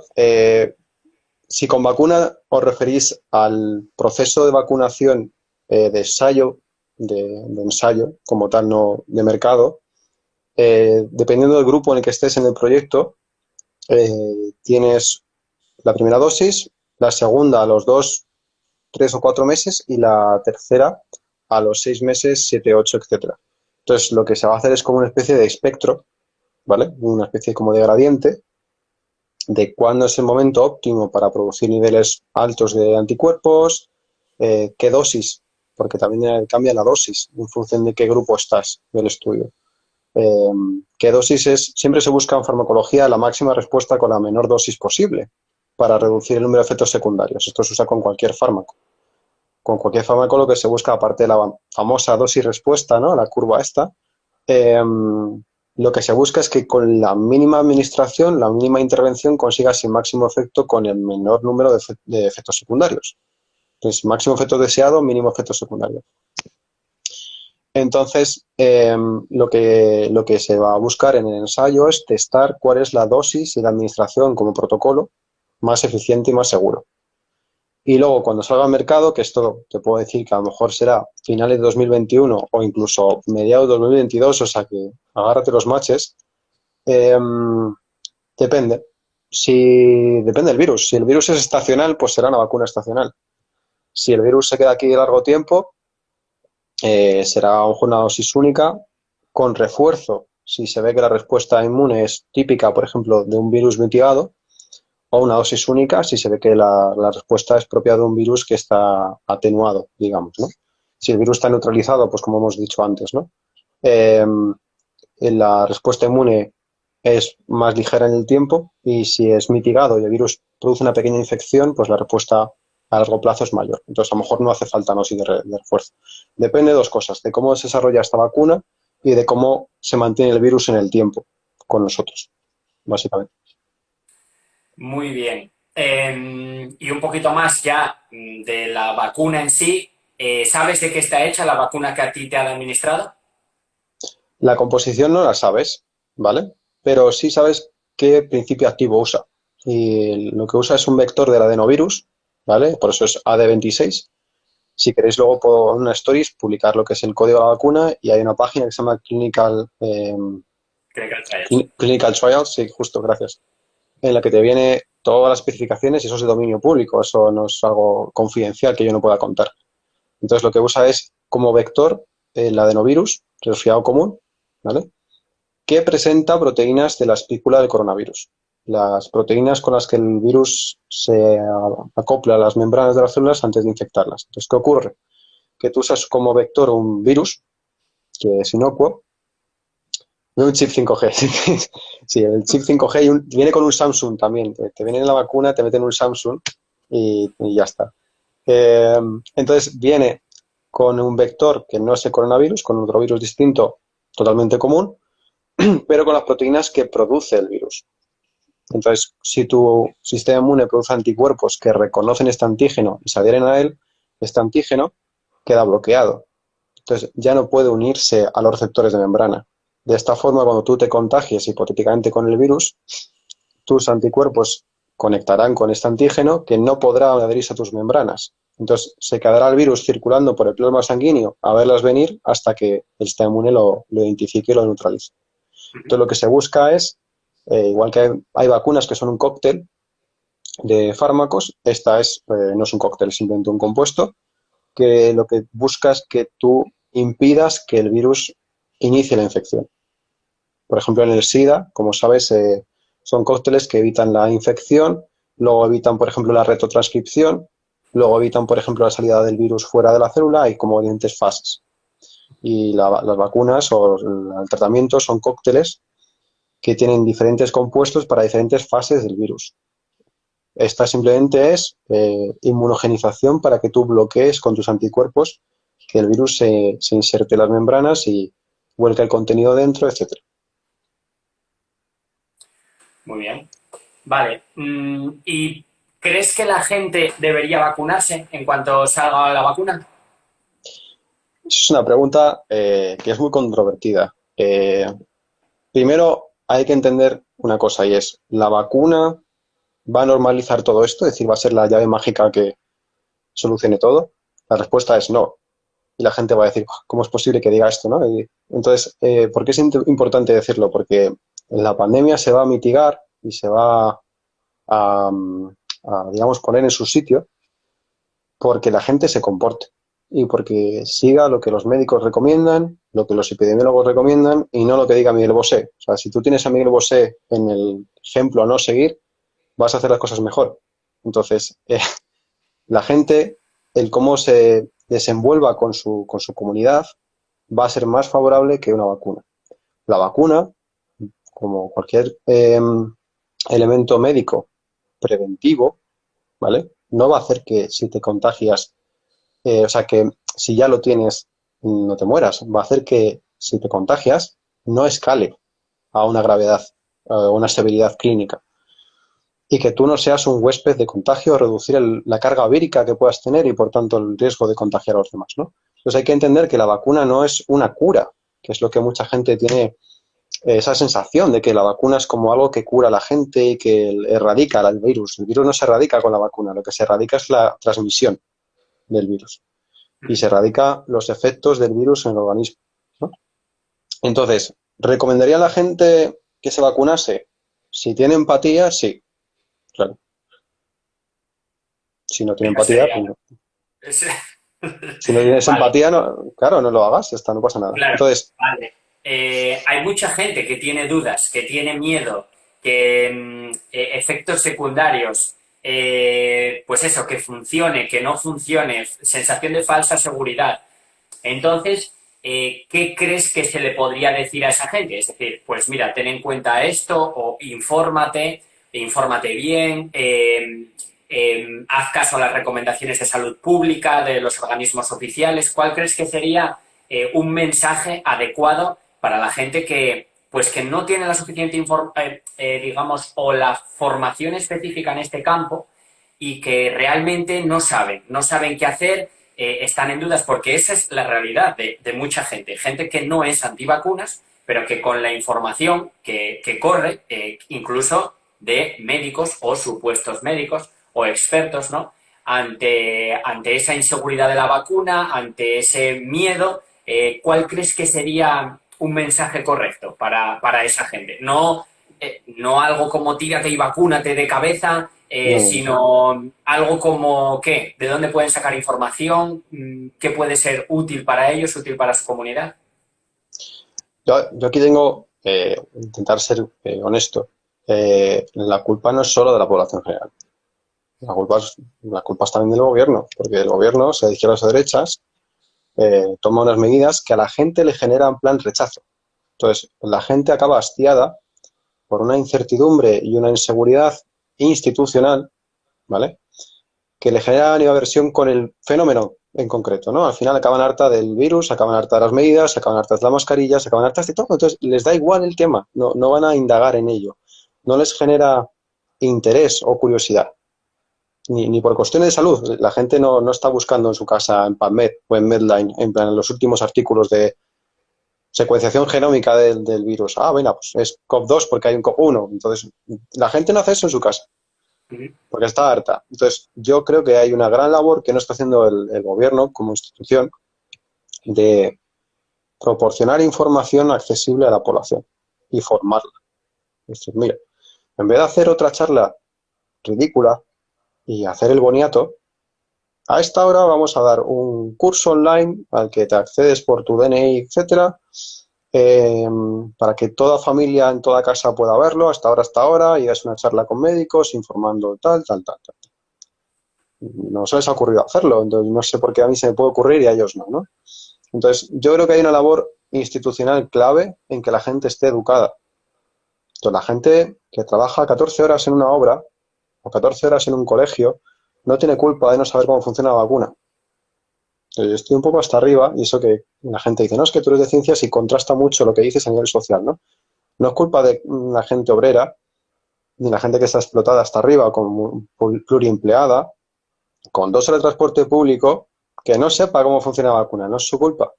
Si con vacuna os referís al proceso de vacunación de ensayo, de ensayo, como tal, no de mercado, dependiendo del grupo en el que estés en el proyecto, tienes la primera dosis, la segunda a los 2, 3 o 4 meses y la tercera a los 6 meses, 7, 8, etcétera. Entonces, lo que se va a hacer es como una especie de espectro, ¿vale? Una especie como de gradiente de cuándo es el momento óptimo para producir niveles altos de anticuerpos, qué dosis, porque también cambia la dosis en función de qué grupo estás del estudio. Eh, ¿Qué dosis es? Siempre se busca en farmacología la máxima respuesta con la menor dosis posible para reducir el número de efectos secundarios. Esto se usa con cualquier fármaco. Con cualquier fármaco lo que se busca, aparte de la famosa dosis-respuesta, ¿no? La curva esta, eh, lo que se busca es que con la mínima administración, la mínima intervención, consigas el máximo efecto con el menor número de efectos secundarios. Entonces, máximo efecto deseado, mínimo efecto secundario. Entonces, lo que se va a buscar en el ensayo es testar cuál es la dosis y la administración como protocolo más eficiente y más seguro. Y luego, cuando salga al mercado, que esto te puedo decir que a lo mejor será finales de 2021 o incluso mediados de 2022, o sea que agárrate los matches, eh, depende. Depende del virus. Si el virus es estacional, pues será una vacuna estacional. Si el virus se queda aquí largo tiempo, será una dosis única con refuerzo. Si se ve que la respuesta inmune es típica, por ejemplo, de un virus mitigado, o una dosis única si se ve que la respuesta es propia de un virus que está atenuado, digamos, ¿no? Si el virus está neutralizado, pues como hemos dicho antes, ¿no? Eh, la respuesta inmune es más ligera en el tiempo y si es mitigado y el virus produce una pequeña infección, pues la respuesta a largo plazo es mayor. Entonces, a lo mejor no hace falta dosis de refuerzo. Depende de dos cosas, de cómo se desarrolla esta vacuna y de cómo se mantiene el virus en el tiempo con nosotros, básicamente. Muy bien. Y un poquito más ya de la vacuna en sí. ¿Sabes de qué está hecha la vacuna que a ti te han administrado? La composición no la sabes, ¿vale? Pero sí sabes qué principio activo usa. Y lo que usa es un vector del adenovirus, ¿vale? Por eso es AD26. Si queréis, luego puedo en una stories publicar lo que es el código de la vacuna y hay una página que se llama Clinical Trials. Clinical Trials, sí, justo, gracias, en la que te viene todas las especificaciones y eso es de dominio público, eso no es algo confidencial que yo no pueda contar. Entonces, lo que usa es como vector el adenovirus, resfriado común, ¿vale? Que presenta proteínas de la espícula del coronavirus. Las proteínas con las que el virus se acopla a las membranas de las células antes de infectarlas. Entonces, ¿qué ocurre? Que tú usas como vector un virus que es inocuo, no un chip 5G. Sí, el chip 5G viene con un Samsung también. Te viene en la vacuna, te meten un Samsung y ya está. Entonces, viene con un vector que no es el coronavirus, con otro virus distinto, totalmente común, pero con las proteínas que produce el virus. Entonces, si tu sistema inmune produce anticuerpos que reconocen este antígeno y se adhieren a él, este antígeno queda bloqueado. Entonces, ya no puede unirse a los receptores de membrana. De esta forma, cuando tú te contagies hipotéticamente con el virus, tus anticuerpos conectarán con este antígeno que no podrá adherirse a tus membranas. Entonces, se quedará el virus circulando por el plasma sanguíneo a verlas venir hasta que el sistema inmune lo identifique y lo neutralice. Entonces, lo que se busca es, igual que hay vacunas que son un cóctel de fármacos, esta no es un cóctel, es simplemente un compuesto, que lo que busca es que tú impidas que el virus inicie la infección. Por ejemplo, en el SIDA, como sabes, son cócteles que evitan la infección, luego evitan, por ejemplo, la retrotranscripción, luego evitan, por ejemplo, la salida del virus fuera de la célula, hay como diferentes fases. Y las vacunas o el tratamiento son cócteles que tienen diferentes compuestos para diferentes fases del virus. Esta simplemente es inmunogenización para que tú bloquees con tus anticuerpos que el virus se inserte en las membranas y vuelca el contenido dentro, etcétera. Muy bien. Vale. ¿Y crees que la gente debería vacunarse en cuanto salga la vacuna? Es una pregunta que es muy controvertida. Primero hay que entender una cosa y es, ¿la vacuna va a normalizar todo esto? Es decir, ¿va a ser la llave mágica que solucione todo? La respuesta es no. Y la gente va a decir, ¿cómo es posible que diga esto, no? Y entonces, ¿por qué es importante decirlo? Porque la pandemia se va a mitigar y se va digamos, poner en su sitio porque la gente se comporte y porque siga lo que los médicos recomiendan, lo que los epidemiólogos recomiendan y no lo que diga Miguel Bosé. O sea, si tú tienes a Miguel Bosé en el ejemplo a no seguir, vas a hacer las cosas mejor. Entonces, la gente, el cómo se desenvuelva con su comunidad, va a ser más favorable que una vacuna. La vacuna, como cualquier elemento médico preventivo, ¿vale? No va a hacer que si te contagias, o sea, que si ya lo tienes, no te mueras. Va a hacer que si te contagias, no escale a una gravedad, a una severidad clínica. Y que tú no seas un huésped de contagio, reducir la carga vírica que puedas tener y, por tanto, el riesgo de contagiar a los demás, ¿no? Entonces hay que entender que la vacuna no es una cura, que es lo que mucha gente tiene esa sensación de que la vacuna es como algo que cura a la gente y que erradica el virus. El virus no se erradica con la vacuna, lo que se erradica es la transmisión del virus y se erradica los efectos del virus en el organismo, ¿no? Entonces, ¿recomendaría a la gente que se vacunase? Si tiene empatía, sí, claro. Si no tiene Esa empatía, sería. pues no. Ese- Si no tienes Vale, empatía, no, claro, no lo hagas, ya está, no pasa nada. claro, Entonces, vale. Hay mucha gente que tiene dudas, que tiene miedo, que efectos secundarios, pues eso, que funcione, que no funcione, sensación de falsa seguridad. Entonces, ¿qué crees que se le podría decir a esa gente? Es decir, pues mira, ten en cuenta esto o infórmate bien, haz caso a las recomendaciones de salud pública, de los organismos oficiales. ¿Cuál crees que sería un mensaje adecuado para la gente pues que no tiene la suficiente, digamos, o la formación específica en este campo y que realmente no saben qué hacer, están en dudas, porque esa es la realidad de mucha gente. Gente que no es antivacunas, pero que con la información que corre, incluso de médicos o supuestos médicos o expertos, ¿no? Ante esa inseguridad de la vacuna, ante ese miedo, ¿cuál crees que sería un mensaje correcto para esa gente? No algo como tírate y vacúnate de cabeza, no, sino algo como ¿qué? ¿De dónde pueden sacar información? ¿Qué puede ser útil para ellos, útil para su comunidad? yo aquí tengo, intentar ser honesto, la culpa no es solo de la población general. La culpa es también del gobierno, porque el gobierno, sea de izquierdas o de derechas, toma unas medidas que a la gente le generan plan rechazo. Entonces, la gente acaba hastiada por una incertidumbre y una inseguridad institucional, ¿vale? Que le generan aversión con el fenómeno en concreto, ¿no? Al final acaban harta del virus, acaban harta de las medidas, acaban hartas de las mascarillas, acaban hartas de todo. Entonces, les da igual el tema, no van a indagar en ello. No les genera interés o curiosidad. Ni por cuestiones de salud. La gente no está buscando en su casa en PubMed o en Medline, en plan, los últimos artículos de secuenciación genómica del virus. Ah, venga, pues es COP2 porque hay un COP1. Entonces, la gente no hace eso en su casa porque está harta. Entonces, yo creo que hay una gran labor que no está haciendo el gobierno como institución de proporcionar información accesible a la población y formarla. Es decir, mira, en vez de hacer otra charla ridícula y hacer el boniato, a esta hora vamos a dar un curso online al que te accedes por tu DNI, etcétera, para que toda familia en toda casa pueda verlo, hasta ahora, y es una charla con médicos informando tal. No se les ha ocurrido hacerlo, entonces no sé por qué a mí se me puede ocurrir y a ellos no, ¿no? Entonces, yo creo que hay una labor institucional clave en que la gente esté educada. Entonces, la gente que trabaja 14 horas en una obra o 14 horas en un colegio no tiene culpa de no saber cómo funciona la vacuna. Yo estoy un poco hasta arriba y eso que la gente dice, no, es que tú eres de ciencias y contrasta mucho lo que dices a nivel social, ¿no? No es culpa de la gente obrera ni la gente que está explotada hasta arriba como pluriempleada, con 2 horas de transporte público, que no sepa cómo funciona la vacuna, no es su culpa.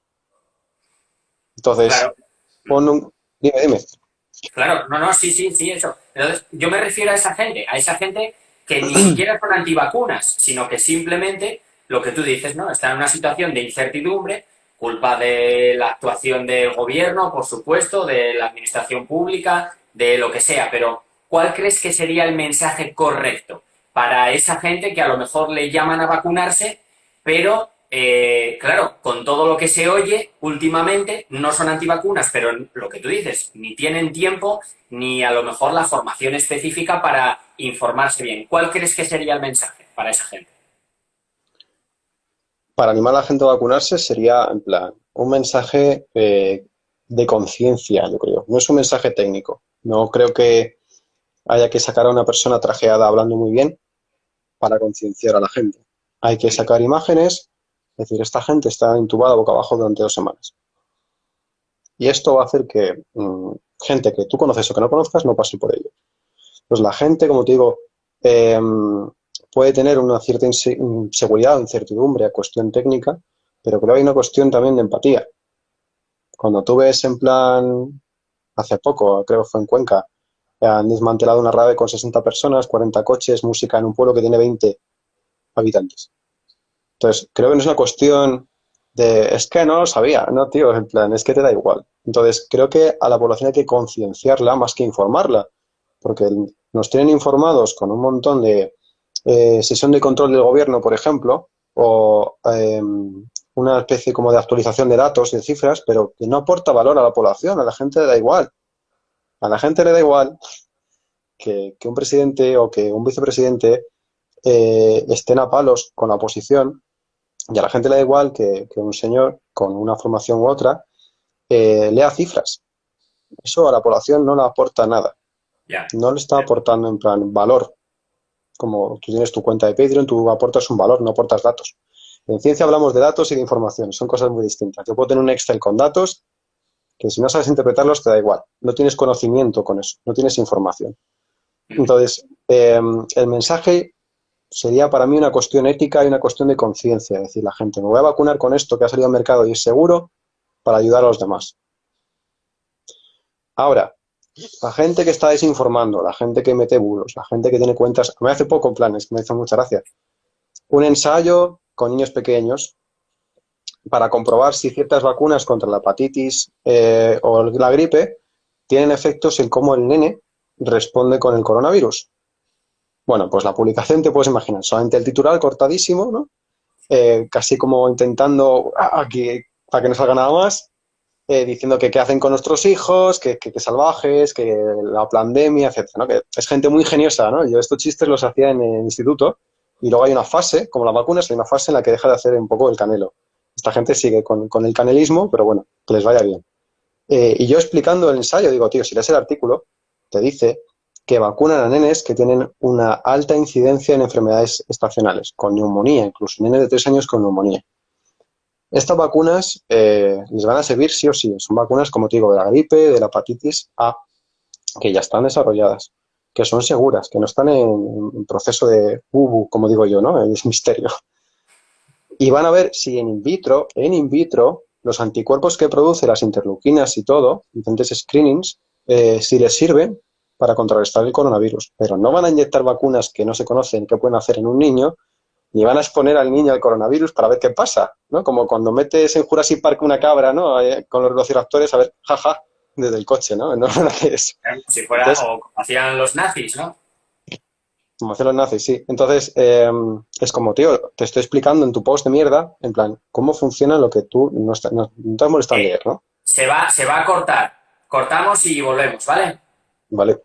Entonces, Claro. pon un... Dime. Claro, no, no, sí, sí, sí, eso. Entonces, yo me refiero a esa gente que ni siquiera son antivacunas, sino que simplemente lo que tú dices, ¿no? Está en una situación de incertidumbre, culpa de la actuación del gobierno, por supuesto, de la administración pública, de lo que sea, pero ¿cuál crees que sería el mensaje correcto para esa gente que a lo mejor le llaman a vacunarse, pero claro, con todo lo que se oye últimamente, no son antivacunas, pero lo que tú dices, ni tienen tiempo ni a lo mejor la formación específica para informarse bien? ¿Cuál crees que sería el mensaje para esa gente? Para animar a la gente a vacunarse sería, en plan, un mensaje de conciencia, yo creo. No es un mensaje técnico. No creo que haya que sacar a una persona trajeada hablando muy bien para concienciar a la gente. Hay que sacar imágenes, es decir, esta gente está intubada boca abajo durante 2 semanas. Y esto va a hacer que gente que tú conoces o que no conozcas no pase por ello. Pues la gente, como te digo, eh, puede tener una cierta inseguridad o incertidumbre a cuestión técnica, pero creo que hay una cuestión también de empatía. Cuando tú ves en plan, hace poco, creo que fue en Cuenca, han desmantelado una rave con 60 personas, 40 coches, música en un pueblo que tiene 20 habitantes. Entonces, creo que no es una cuestión de, es que no lo sabía, no, tío, en plan, es que te da igual. Entonces, creo que a la población hay que concienciarla más que informarla, porque nos tienen informados con un montón de sesión de control del gobierno, por ejemplo, o una especie como de actualización de datos y de cifras, pero que no aporta valor a la población, a la gente le da igual. A la gente le da igual que un presidente o que un vicepresidente estén a palos con la oposición y a la gente le da igual que un señor con una formación u otra lea cifras. Eso a la población no le aporta nada. Ya. No le está aportando en plan valor. Como tú tienes tu cuenta de Patreon, tú aportas un valor, no aportas datos. En ciencia hablamos de datos y de información, son cosas muy distintas. Yo puedo tener un Excel con datos que si no sabes interpretarlos te da igual. No tienes conocimiento con eso, no tienes información. Entonces, el mensaje sería para mí una cuestión ética y una cuestión de conciencia. Es decir, la gente, me voy a vacunar con esto que ha salido al mercado y es seguro para ayudar a los demás. Ahora, la gente que está desinformando, la gente que mete bulos, la gente que tiene cuentas, me hace poco planes, que me hizo mucha gracia. Un ensayo con niños pequeños para comprobar si ciertas vacunas contra la hepatitis o la gripe tienen efectos en cómo el nene responde con el coronavirus. Bueno, pues la publicación te puedes imaginar, solamente el titular cortadísimo, ¿no? Casi como intentando aquí para que no salga nada más, diciendo que qué hacen con nuestros hijos, que salvajes, que la pandemia, etcétera, ¿no? Que es gente muy ingeniosa, ¿no? Yo estos chistes los hacía en el instituto y luego hay una fase, como las vacunas, hay una fase en la que deja de hacer un poco el canelo. Esta gente sigue con el canelismo, pero bueno, que les vaya bien. Y yo explicando el ensayo, digo, tío, si lees el artículo, te dice que vacunan a nenes que tienen una alta incidencia en enfermedades estacionales, con neumonía, incluso nenes de 3 años con neumonía. Estas vacunas les van a servir sí o sí. Son vacunas, como te digo, de la gripe, de la hepatitis A, que ya están desarrolladas, que son seguras, que no están en proceso de como digo yo, ¿no? Es misterio. Y van a ver si en vitro, los anticuerpos que produce las interleuquinas y todo, diferentes screenings, si les sirven para contrarrestar el coronavirus. Pero no van a inyectar vacunas que no se conocen qué pueden hacer en un niño, ni van a exponer al niño al coronavirus para ver qué pasa, ¿no? Como cuando metes en Jurassic Park una cabra, ¿no? Con los velociraptores a ver, jaja, desde el coche, ¿no? No es. Si fuera, Entonces, o como hacían los nazis, ¿no? como hacen los nazis, sí. Entonces, es como, tío, te estoy explicando en tu post de mierda, en plan, cómo funciona lo que tú no estás molestando en leer, ¿no? Se va a cortar. Cortamos y volvemos, ¿vale? Vale.